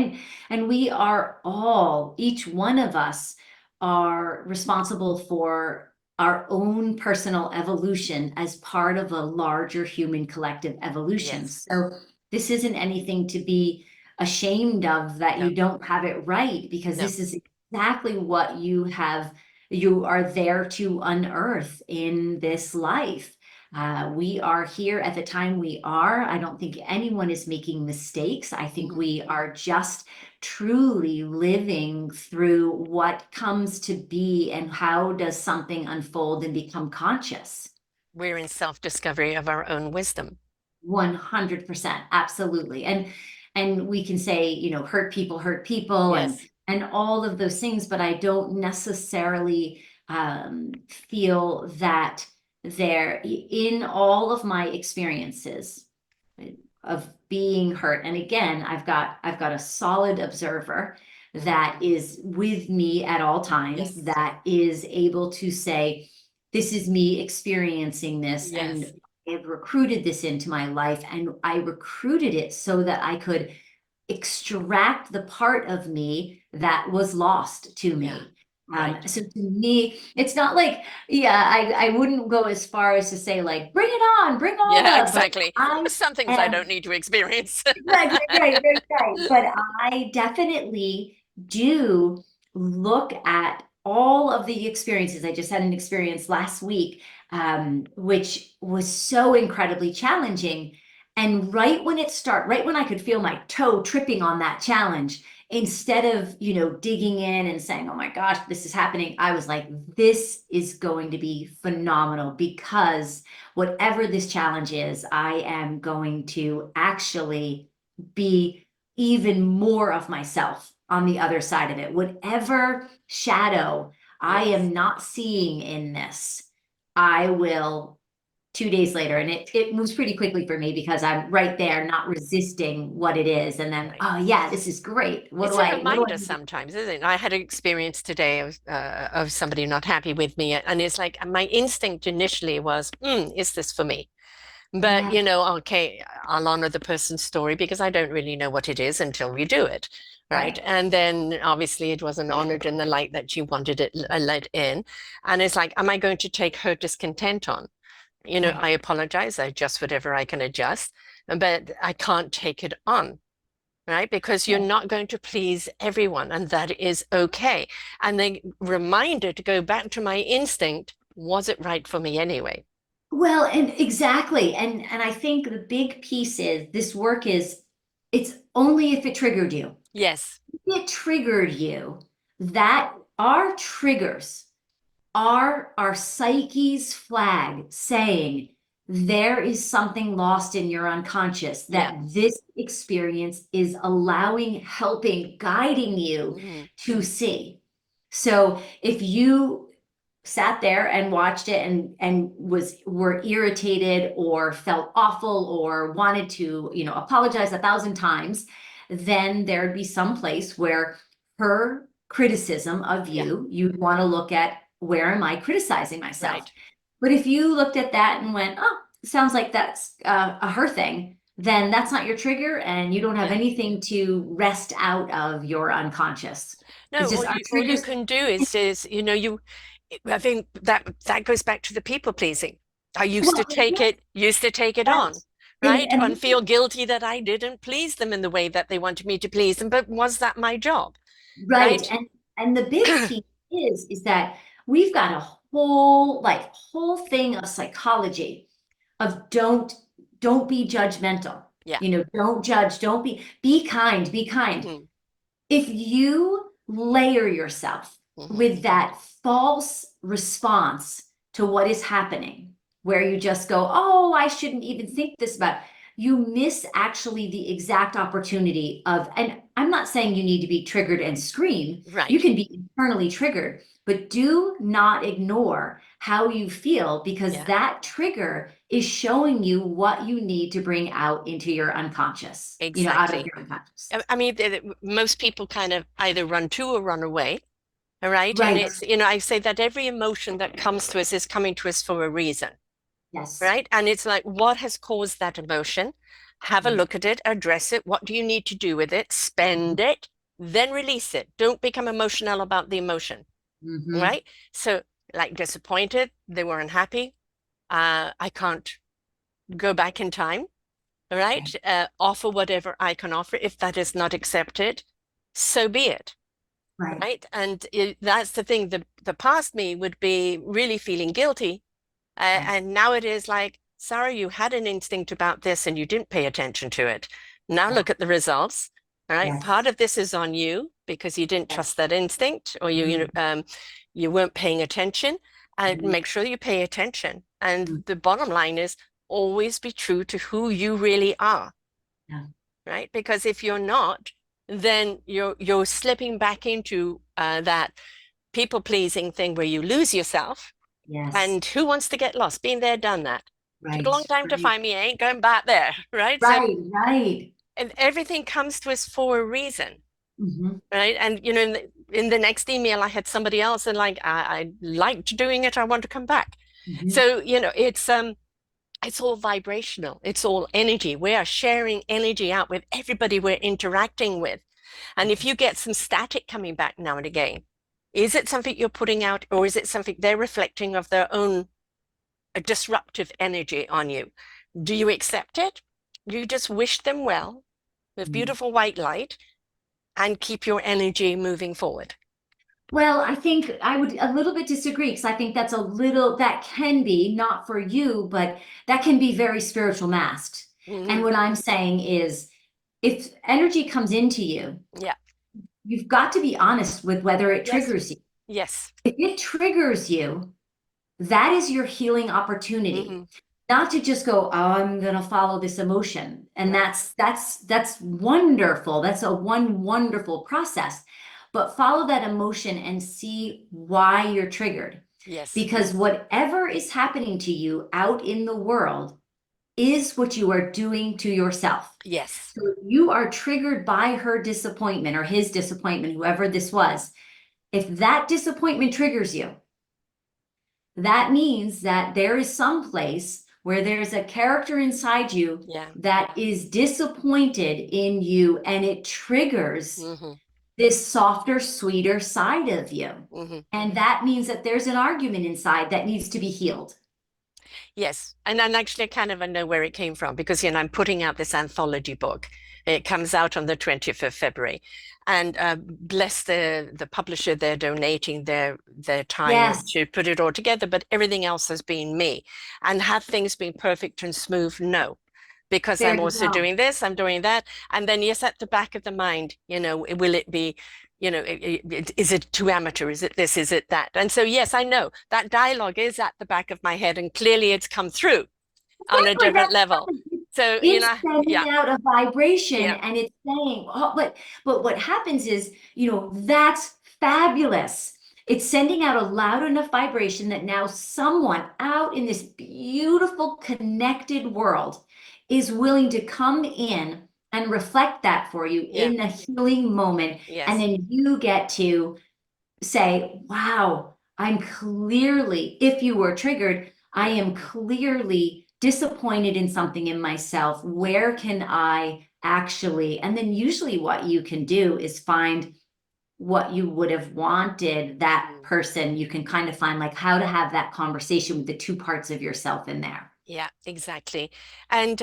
and we are all, each one of us are responsible for our own personal evolution as part of a larger human collective evolution. Yes. So this isn't anything to be ashamed of that No, you don't have it right, because no. this is exactly what you are there to unearth in this life. We are here at the time we are. I don't think anyone is making mistakes. I think Mhm. we are just truly living through what comes to be and how does something unfold and become conscious. We're in self-discovery of our own wisdom. 100%, absolutely. And we can say, hurt people Yes. and all of those things, but I don't necessarily feel that there in all of my experiences of being hurt. And again, I've got a solid observer Mhm. that is with me at all times, Yes. that is able to say, this is me experiencing this, Yes. and I've recruited this into my life, and I recruited it so that I could extract the part of me that was lost to Yeah. me. Right. So to me, it's not like, yeah, I wouldn't go as far as to say like, bring it on, bring all Yeah, but exactly. I Some things I am don't need to experience. right. But I definitely do look at all of the experiences. I just had an experience last week, which was so incredibly challenging. And right when I could feel my toe tripping on that challenge, instead of, digging in and saying, oh my gosh, this is happening, I was like, this is going to be phenomenal, because whatever this challenge is, I am going to actually be even more of myself on the other side of it. Whatever shadow I Yes. am not seeing in this, I will 2 days later. And it moves pretty quickly for me because I'm right Yeah. there, not resisting what it is. And then, Right. oh yeah, this is great. It's a What do I reminder need to sometimes, isn't it? I had an experience today of somebody not happy with me, and it's like my instinct initially was, is this for me? But, Yeah, okay, I'll honor the person's story because I don't really know what it is until we do it, right? right. And then obviously it wasn't honored in the light that you wanted it let in. And it's like, am I going to take her discontent on? Right. I apologize, I adjust whatever I can adjust, but I can't take it on. Right? Because you're Yeah. not going to please everyone, and that is okay. And the reminder to go back to my instinct, was it right for me anyway? Well, and exactly. And I think the big piece is this work is it's only if it triggered you. Yes. If it triggered you, that our triggers are our psyche's flag saying there is something lost in your unconscious Yeah. that this experience is allowing, helping, guiding you Mhm. to see. So if you sat there and watched it and were irritated or felt awful or wanted to, apologize 1,000 times, then there'd be some place where her criticism of Yeah. you'd want to look at, where am I criticizing myself? Right. But if you looked at that and went, oh, sounds like that's a her thing, then that's not your trigger, and you don't have Yeah. anything to rest out of your unconscious. It's No, just all our you triggers. can do is I think that goes back to the people pleasing. I Well, used to take it on, yes. right? And And feel guilty that I didn't please them in the way that they wanted me to please them. But was that my job? right. Right? And the big piece is that we've got a whole thing of psychology of don't be judgmental. Yeah. Don't judge, be kind, be kind. Hmm. If you layer yourself Hmm. with that false response to what is happening, where you just go, oh, I shouldn't even think this about, you miss actually the exact opportunity of, and I'm not saying you need to be triggered and scream. You Right. can be internally triggered, but do not ignore how you feel, because Yeah. that trigger is showing you what you need to bring out into your unconscious, out of Exactly. your unconscious. I mean, most people kind of either run to or run away. All right. And Right. it's, I say that every emotion that comes to us is coming to us for a reason. Yes. Right. And it's like, what has caused that emotion? Have a Mm-hmm. look at it, address it. What do you need to do with it? Spend it, then release it. Don't become emotional about the emotion. Mm-hmm. Right. So, like disappointed, they were unhappy. I can't go back in time. All right. Right. Offer whatever I can offer. If that is not accepted, so be it. Right. Right. And that's the thing. The past me would be really feeling guilty. Yes. And now it is like, Sarah, you had an instinct about this and you didn't pay attention to it. Now Yeah. look at the results. All right. Yes. Part of this is on you because you didn't Yes. trust that instinct, or Mm-hmm. you weren't paying attention. And Mm-hmm. make sure you pay attention. And Mm-hmm. the bottom line is always be true to who you really are. Yeah. Right? Because if you're not, then you're slipping back into that people pleasing thing where you lose yourself. Yes. And who wants to get lost? Been there, done that. Took a Right. long time to Right. find me. I ain't going back there, right? So, Right. Right. and everything comes to us for a reason, Mm-hmm. right? And in the next email, I had somebody else, and like I liked doing it. I want to come back. Mm-hmm. So it's all vibrational. It's all energy. We are sharing energy out with everybody we're interacting with. And if you get some static coming back now and again, is it something you're putting out, or is it something they're reflecting of their own a disruptive energy on you? Do you accept it? You just wish them well with Mm-hmm. beautiful white light and keep your energy moving forward. Well, I think I would a little bit disagree, because I think that can be, not for you, but that can be very spiritual masked. And Mhm. what I'm saying is, if energy comes into you, Yeah. you've got to be honest with whether it Yes. triggers you. Yes. If it triggers you, that is your healing opportunity. Hmm. Not to just go, oh, I'm going to follow this emotion. And Right. that's wonderful. That's a wonderful process. But follow that emotion and see why you're triggered. Yes. Because whatever is happening to you out in the world is what you are doing to yourself. Yes. So if you are triggered by her disappointment or his disappointment, whoever this was, if that disappointment triggers you, that means that there is some place where there's a character inside you Yeah. that is disappointed in you, and it triggers Hmm. this softer, sweeter side of you. Hmm. And that means that there's an argument inside that needs to be healed. Yes. And actually, I know where it came from because, I'm putting out this anthology book. It comes out on the 20th of February. And bless the publisher, they're donating their time Yes, to put it all together, but everything else has been me. And have things been perfect and smooth? No, because there I'm you also go. doing this, I'm doing that. And then, yes, at the back of the mind, will it be, is it too amateur? Is it this? Is it that? And so, yes, I know that dialogue is at the back of my head, and clearly it's come through on a Exactly, different that's level. right. So, It's yeah, sending out a vibration, yeah, and it's saying, oh, but what happens is, that's fabulous. It's sending out a loud enough vibration that now someone out in this beautiful connected world is willing to come in and reflect that for you yeah, in a healing moment. And yes. then you get to say, wow, I'm clearly, if you were triggered, I Yeah. am clearly disappointed in something in myself. Where can I actually, and then usually what you can do is find what you would have wanted that Mhm. person. You can kind of find like how to have that conversation with the two parts of yourself in there. Yeah, exactly. And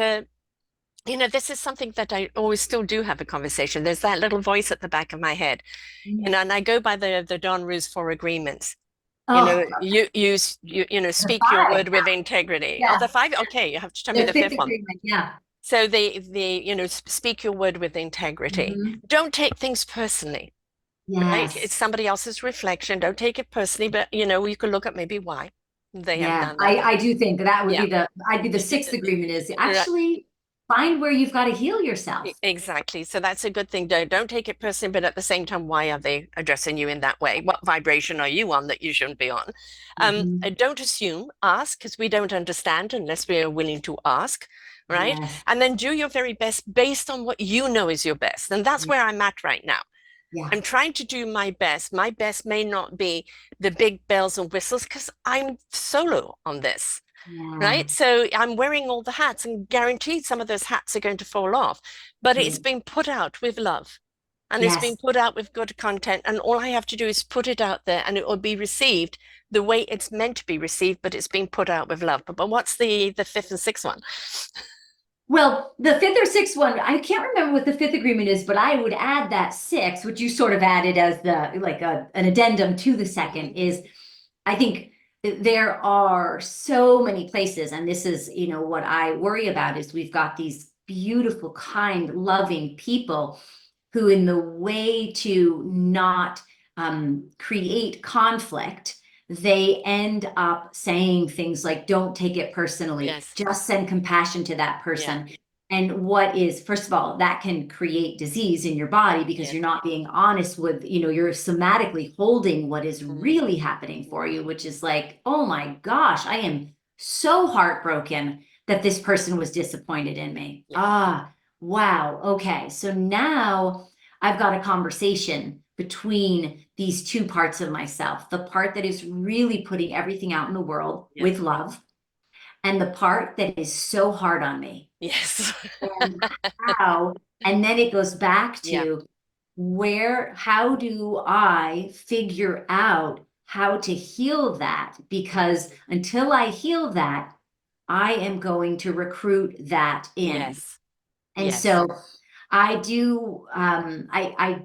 this is something that I always still do have a conversation. There's that little voice at the back of my head, Mm. and I go by the Don Ru's four agreements. Oh, the Speak your five. word with integrity. Oh, Yeah. the five? Okay, you have to tell me The the fifth fifth one. agreement. Yeah. So speak your word with integrity. Mhm. Don't take things personally, right? It's Yes. somebody else's reflection. Don't take it personally, but you can look at maybe why they have Yeah, done that. I do think that would Yeah. be I'd be the sixth agreement is Right. actually. find where you've got to heal yourself. Exactly. So that's a good thing. Don't take it personally, but at the same time, why are they addressing you in that way? What vibration are you on that you shouldn't be on? Mhm. Don't assume, ask, because we don't understand unless we are willing to ask, right? Yes. And then do your very best based on what you know is your best. And that's Yeah. where I'm at right now. Yeah. I'm trying to do my best. My best may not be the big bells and whistles because I'm solo on this, Yeah. right? So I'm wearing all the hats and guaranteed some of those hats are going to fall off, but it's Right. been put out with love and it's been Yes. put out with good content. And all I have to do is put it out there and it will be received the way it's meant to be received, but it's being put out with love. But what's the fifth and sixth one? Well, the fifth or sixth one, I can't remember what the fifth agreement is, but I would add that sixth, which you sort of added as the like an addendum to the second, is I think there are so many places, and this is, what I worry about is we've got these beautiful, kind, loving people who, in the way to not create conflict, they end up saying things like, don't take it personally, Yes. just send compassion to that Yeah. person. And what is, first of all, that can create disease in your body because Yeah. you're not being honest with, you're somatically holding what is Mm. really happening for you, which is like, oh my gosh, I am so heartbroken that this person was disappointed in me. Yeah. Ah, wow. Okay. So now I've got a conversation between these two parts of myself, the part that is really putting everything out in the world Yeah. with love, and the part that is so hard on me. Yes. And how, and then it goes back Yeah. to how do I figure out how to heal that? Because until I heal that, I am going to recruit that in. Yes. And Yes. so I do, I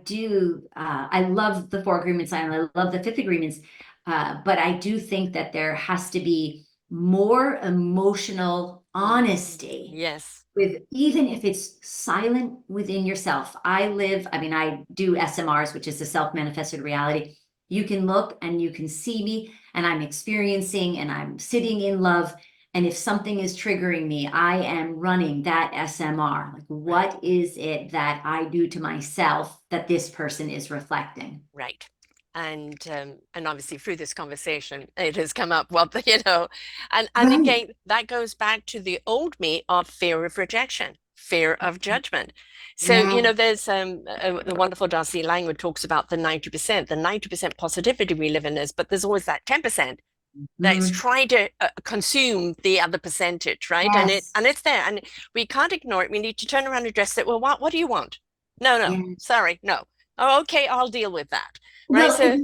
love the four agreements and I love the fifth agreements, but I do think that there has to be more emotional Mm. honesty Yes. with, even if it's silent within yourself. I mean, I do SMRs, which is the self-manifested reality. You can look and you can see me and I'm experiencing and I'm sitting in love. And if something is triggering me, I am running that SMR. Like, Right. what is it that I do to myself that this person is reflecting? Right. And obviously through this conversation, it has come up, well, and Right. again, that goes back to the old me of fear of rejection, fear of judgment. So, Yeah. there's the wonderful Darcy Langwood talks about the 90% positivity we live in is, but there's always that 10% that's Mm. trying to consume the other percentage, right? Yes. And it's there, and we can't ignore it. We need to turn around and address it. Well, what do you want? No, no, Yeah. sorry, no. Oh, okay, I'll deal with that, right? Well, So,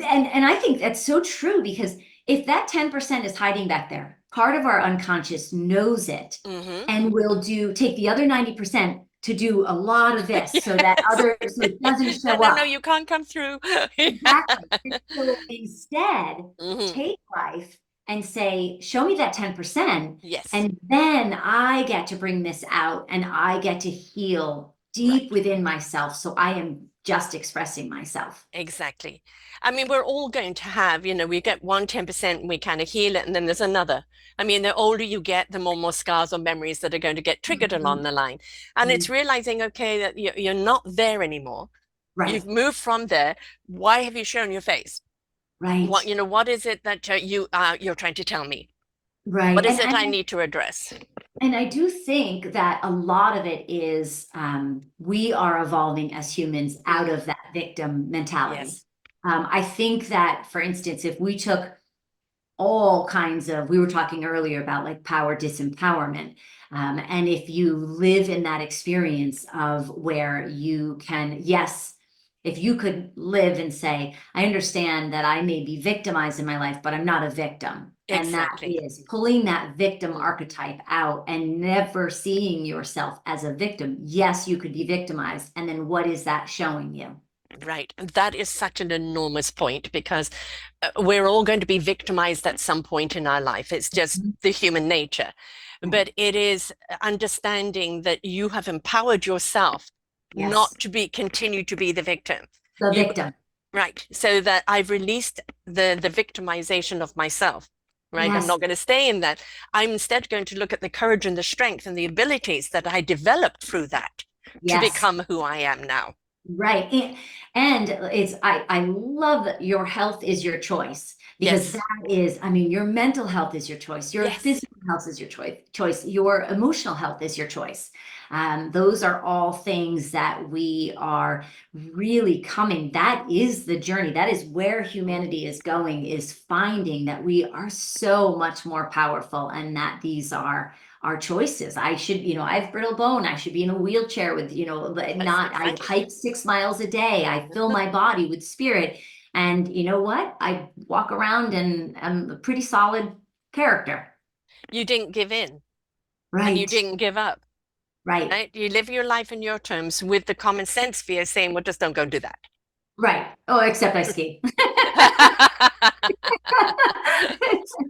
and I think that's so true because if that 10% is hiding back there, part of our unconscious knows it mm-hmm. and will take the other 90% to do a lot of this so that Yes. so it doesn't No, show no, no, up. you can't come through. Exactly. And so instead, hmm take life and say, show me that 10%. Yes, And then I get to bring this out and I get to heal deep right. within myself. So I am just expressing myself. Exactly. I mean, we're all going to have, we get 10% and we kind of heal it, and then there's another. I mean, the older you get, the more scars or memories that are going to get triggered along Mhm. the line. And it's realizing, okay, that you're not there anymore. Right, You've moved from there. Why have you shown your face? right, What is it that you're trying to tell me? right. What is it I need to address? And I do think that a lot of it is we are evolving as humans out Mm, of that victim mentality. yes, I think that, for instance, if we took all kinds of, we were talking earlier about like power disempowerment. And if you live in that experience of where you can, yes, if you could live and say, I understand that I may be victimized in my life, but I'm not a victim. And that exactly. is pulling that victim Mm. archetype out and never seeing yourself as a victim. Yes, you could be victimized. And then what is that showing you? Right. That is such an enormous point because we're all going to be victimized at some point in our life. It's just Mhm. the human nature. Right. But it is understanding that you have empowered yourself Yes, not to continue to be the victim. the You victim. right. So that I've released the victimization of myself. right? I'm Yes. not going to stay in that. I'm instead going to look at the courage and the strength and the abilities that I developed through that to Yes. become who I am now. Right. And it's I love that your health is your choice because Yes. that is, I mean, your mental health is your choice, your Yes. physical health is your choice, your emotional health is your choice. Those are all things that we are really coming. That is the journey. That is where humanity is going, is finding that we are so much more powerful and that these are our choices. I should, I have brittle bone. I should be in a wheelchair with, Yes, not, I exactly. hike 6 miles a day. I fill my body with spirit. And you know what? I walk around and I'm a pretty solid character. You didn't give in and you Right. didn't give up, Right. right? You live your life in your terms with the common sense fear saying, well, just don't go and do that. Right. Oh, except I ski.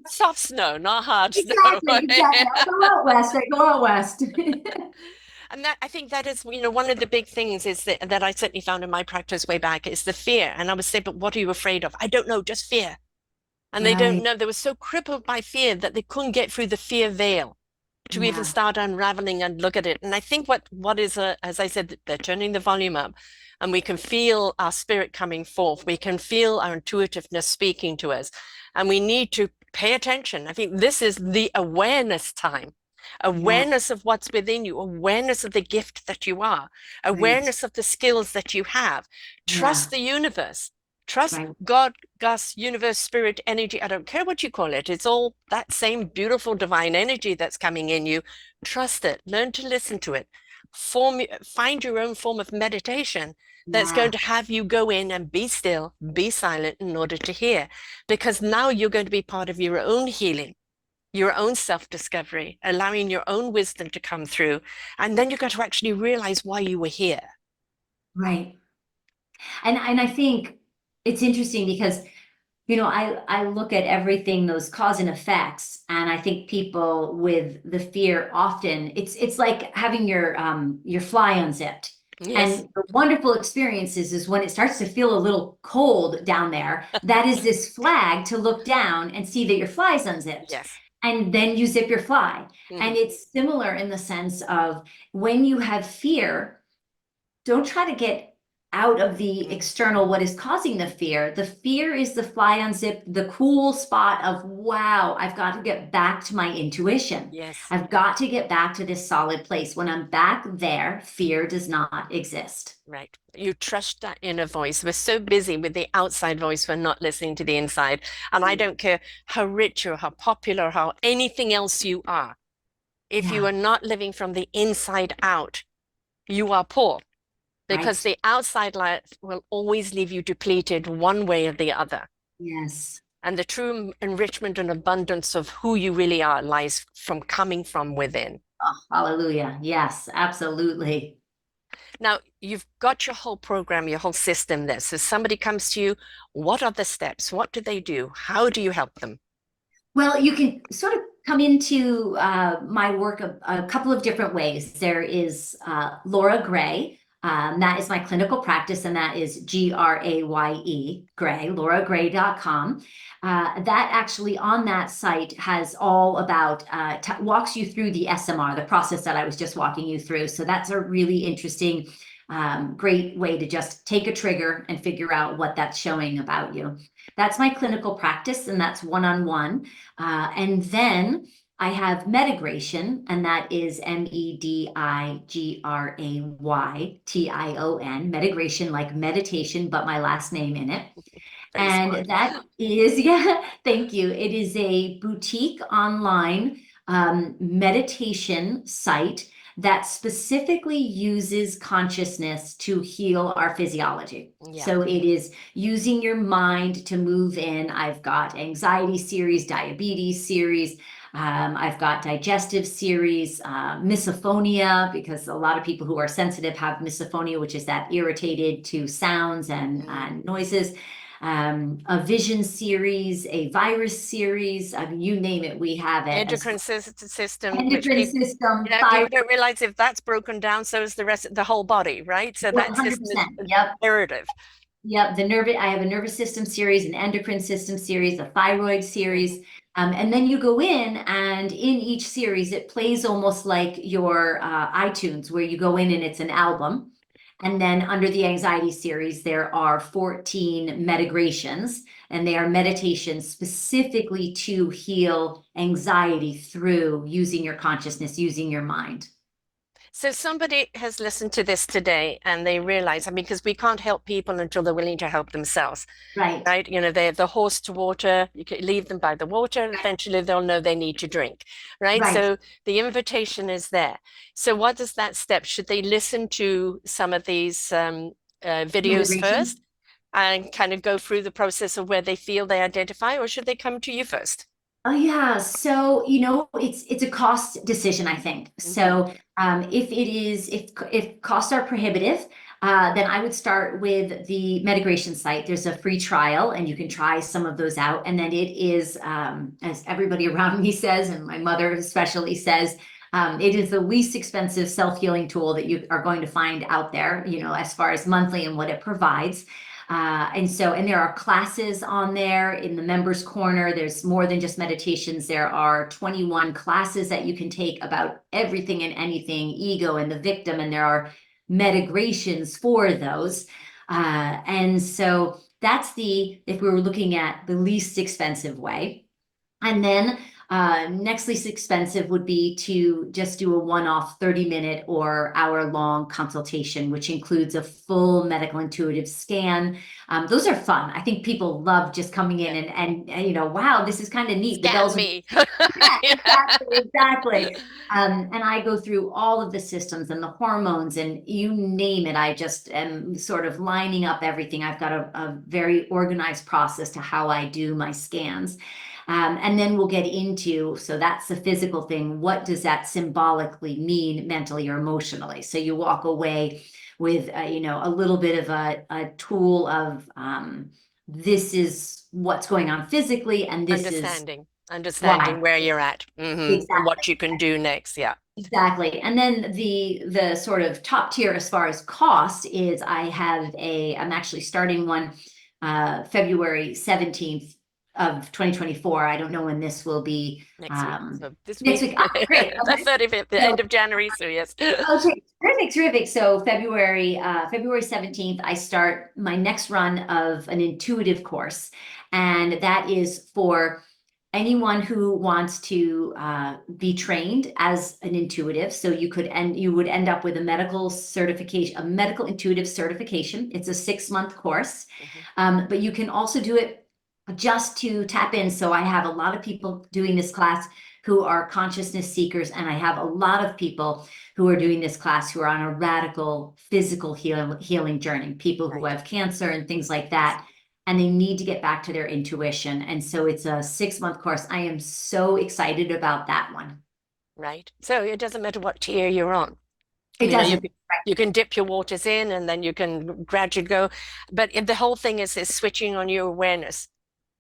Soft snow, not hard snow. Exactly, exactly. I go out west. I go out west. And that I think that is, one of the big things is that I certainly found in my practice way back is the fear. And I would say, but what are you afraid of? I don't know, just fear. And they don't Right. know. They were so crippled by fear that they couldn't get through the fear veil to even Yeah. start unraveling and look at it. And I think what is as I said, they're turning the volume up, and we can feel our spirit coming forth. We can feel our intuitiveness speaking to us, and we need to pay attention. I think this is the awareness time. Yeah. Awareness of what's within you, awareness of the gift that you are, Right. awareness of the skills that you have. Yeah. Trust the universe. Trust Right. God, Gus, universe, spirit, energy. I don't care what you call it. It's all that same beautiful divine energy that's coming in you. Trust it. Learn to listen to it. Find your own form of meditation that's going Yeah. to have you go in and be still, be silent in order to hear. Because now you're going to be part of your own healing, your own self-discovery, allowing your own wisdom to come through. And then you're going to actually realize why you were here. Right. And I think it's interesting because I look at everything, those cause and effects, and I think people with the fear often it's like having your fly unzipped. Yes. And the wonderful experience is when it starts to feel a little cold down there, that is this flag to look down and see that your fly is unzipped. Yes. And then you zip your fly. Mm-hmm. And it's similar in the sense of when you have fear, don't try to get out of the Mm. external what is causing the fear. The fear is the fly unzip, the cool spot of, wow, I've got to get back to my intuition. Yes. I've got to get back to this solid place. When I'm back there, fear does not exist. Right. You trust that inner voice. We're so busy with the outside voice, we're not listening to the inside. And I don't care how rich or how popular, or how anything else you are. If you Yeah, are not living from the inside out, you are poor because right. the outside life will always leave you depleted one way or the other. Yes. And the true enrichment and abundance of who you really are lies from coming from within. Oh, hallelujah. Yes, absolutely. Now, you've got your whole program, your whole system there. So somebody comes to you, what are the steps? What do they do? How do you help them? Well, you can sort of come into my work a couple of different ways. There is Laura Graye. That is my clinical practice, and that is Graye, Graye, lauragraye.com. That actually on that site has all about, walks you through the SMR, the process that I was just walking you through. So that's a really interesting, great way to just take a trigger and figure out what that's showing about you. That's my clinical practice, and that's one-on-one. And then I have Medigraytion, and that is Medigraytion, Medigraytion, like meditation, but my last name in it. Very smart. And that is, yeah, thank you. It is a boutique online meditation site that specifically uses consciousness to heal our physiology. Yeah. So it is using your mind to move in. I've got anxiety series, diabetes series. I've got digestive series, misophonia, because a lot of people who are sensitive have misophonia, which is that irritated to sounds Mm. and noises. A vision series, a virus series, I mean, you name it, we have it as Endocrine system, which endocrine people, system, people thyroid, don't realize if that's broken down, so is the rest of the whole body, right? So that system is 100%. Yep. imperative. Yep, I have a nervous system series, an endocrine system series, a thyroid Mhm. series. And then you go in, and in each series, it plays almost like your iTunes, where you go in and it's an album. And then under the anxiety series, there are 14 Medigraytions, and they are meditations specifically to heal anxiety through using your consciousness, using your mind. So somebody has listened to this today and they realize, I mean, because we can't help people until they're willing to help themselves, Right, right? You know, they're the horse to water. You can leave them by the water, and eventually they'll know they need to drink, right? right. So the invitation is there. So what is that step? Should they listen to some of these videos Meditation. first and kind of go through the process of where they feel they identify, or should they come to you first? Oh yeah, so it's a cost decision, I think. Hmm. So if costs are prohibitive, then I would start with the Medigraytion site. There's a free trial, and you can try some of those out. And then it is, as everybody around me says, and my mother especially says, it is the least expensive self-healing tool that you are going to find out there. As far as monthly and what it provides. And there are classes on there in the members corner. There's more than just meditations. There are 21 classes that you can take about everything and anything, ego and the victim, and there are Medigraytions for those. And so that's if we were looking at the least expensive way. And then next least expensive would be to just do a one-off 30-minute or hour-long consultation, which includes a full medical intuitive scan. Those are fun. I think people love just coming in Yeah. and wow, this is kind of neat. The Scan bells and me. yeah, Yeah. exactly. And I go through all of the systems and the hormones and you name it. I just am sort of lining up everything. I've got a very organized process to how I do my scans. And then we'll get into, so that's the physical thing. What does that symbolically mean mentally or emotionally? So you walk away with, a little bit of a tool of this is what's going on physically, and this is Understanding why. where you're at, and Exactly. what you can do next. Yeah. Exactly. And then the sort of top tier as far as cost is I'm actually starting one February 17th of 2024. I don't know when this will be Next week. So this next week, week. Ah, great. the Okay. 35th, the So end of January. So yes. okay, terrific, terrific. So February 17th, I start my next run of an intuitive course. And that is for anyone who wants to be trained as an intuitive. So you would end up with a medical certification, a medical intuitive certification. It's a 6-month course. Mhm. But you can also do it just to tap in. So I have a lot of people doing this class who are consciousness seekers, and I have a lot of people who are doing this class who are on a radical physical healing journey, people who Right. have cancer and things like Yes. that, and they need to get back to their intuition. And so it's a 6-month course. I am so excited about that one. Right. So it doesn't matter what tier you're on. It You know, doesn't. you can dip your waters in, and then you can gradually go. But the whole thing is switching on your awareness.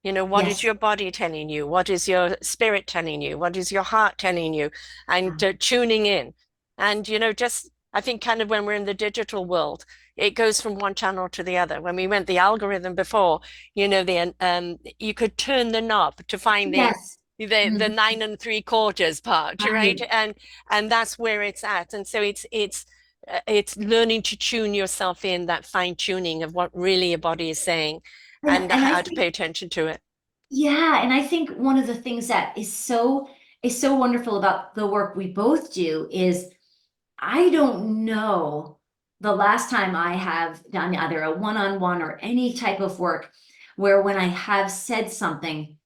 You know, what is Yes. your body telling you? What is your spirit telling you? What is your heart telling you? And tuning in. And, just I think kind of when we're in the digital world, it goes from one channel to the other. When we went the algorithm before, you could turn the knob to find the Yes. the Mhm. 9 3/4 part, right? Right. And that's where it's at. And so it's learning to tune yourself in, that fine tuning of what really your body is saying and And I how to pay think, attention to it. yeah, and I think one of the things that is so wonderful about the work we both do is I don't know the last time I have done either a one-on-one or any type of work where when I have said something,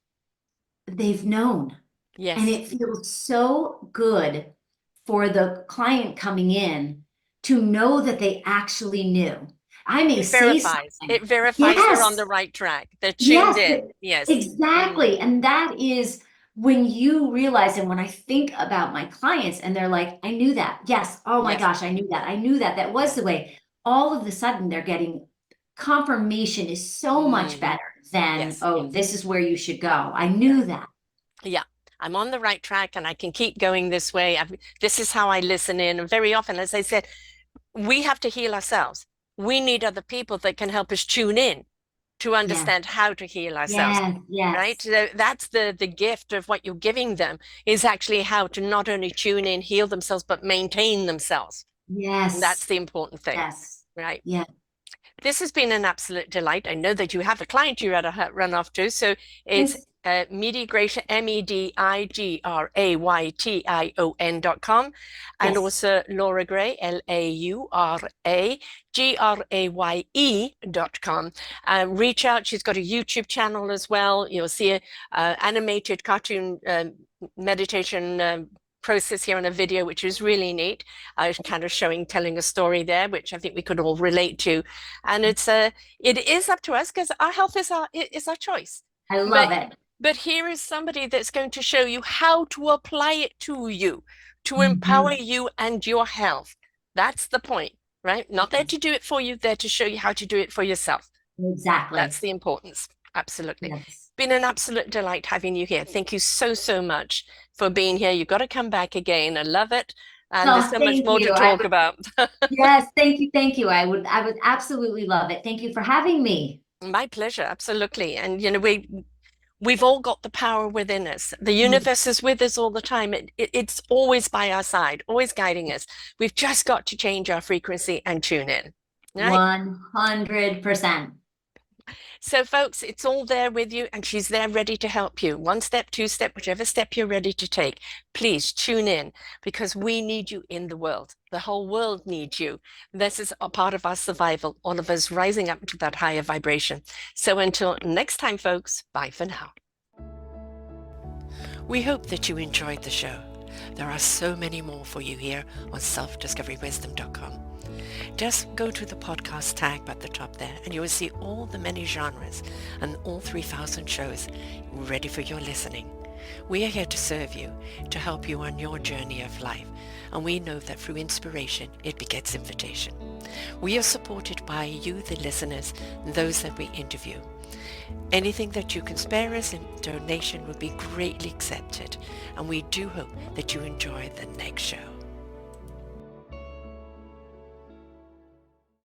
they've known. And Yes. it feels so good for the client coming in to know that they actually knew. I may It say verifies. something. It verifies they're on Yes, the right track. They're tuned yes, in. Yes. Mm, exactly. And that is when you realize, and when I think about my clients and they're like, I knew that. Yes. Oh my yes. gosh, I knew that. I knew that. That was Yeah. the way. All of a sudden, they're getting confirmation is so much Mm, better than, yes. oh, this is where you should go. I Yeah. knew that. Yeah. I'm on the right track and I can keep going this way. This is how I listen in. And very often, as I said, we have to heal ourselves. we need other people that can help us tune in to Yeah. understand how to heal ourselves. Yes. Right? Yes. So that's the gift of what you're giving them, is actually how to not only tune in, heal themselves, but maintain themselves. And that's Yes. the important thing, Yes. right? Yeah. This has been an absolute delight. I know that you have a client you had to run off to. So it's Yes. Medigraytion, Medigraytion.com, and Yes. also Laura Graye, LauraGraye.com. Reach out. She's got a YouTube channel as well. You'll see a animated cartoon meditation process here on a video, which is really neat. Kind of telling a story there, which I think we could all relate to. And it is up to us, because our health is our choice. I But love it. here is somebody that's going to show you how to apply it to you, to empower Mhm. you and your health. That's the point, right? Not there to do it for you, there to show you how to do it for yourself. Exactly. That's the importance. Absolutely. Yes. Been an absolute delight having you here. Thank you so, so much for being here. You've got to come back again. I love it. And there's Oh, so much thank more to you. talk about. Yes, thank you. Thank you. I would absolutely love it. Thank you for having me. My pleasure, absolutely. And we've all got the power within us. The Mm. universe is with us all the time. It's always by our side, always guiding us. We've just got to change our frequency and tune in. Right? 100%. So, folks, it's all there with you, and she's there ready to help you. One step, two step, whichever step you're ready to take. Please tune in, because we need you in the world. The whole world needs you. This is a part of our survival, all of us rising up to that higher vibration. So until next time, folks, bye for now. We hope that you enjoyed the show. There are so many more for you here on selfdiscoverywisdom.com. Just go to the podcast tab at the top there, and you will see all the many genres and all 3,000 shows ready for your listening. We are here to serve you, to help you on your journey of life, and we know that through inspiration, it begets invitation. We are supported by you, the listeners, and those that we interview. Anything that you can spare us in donation would be greatly accepted, and we do hope that you enjoy the next show.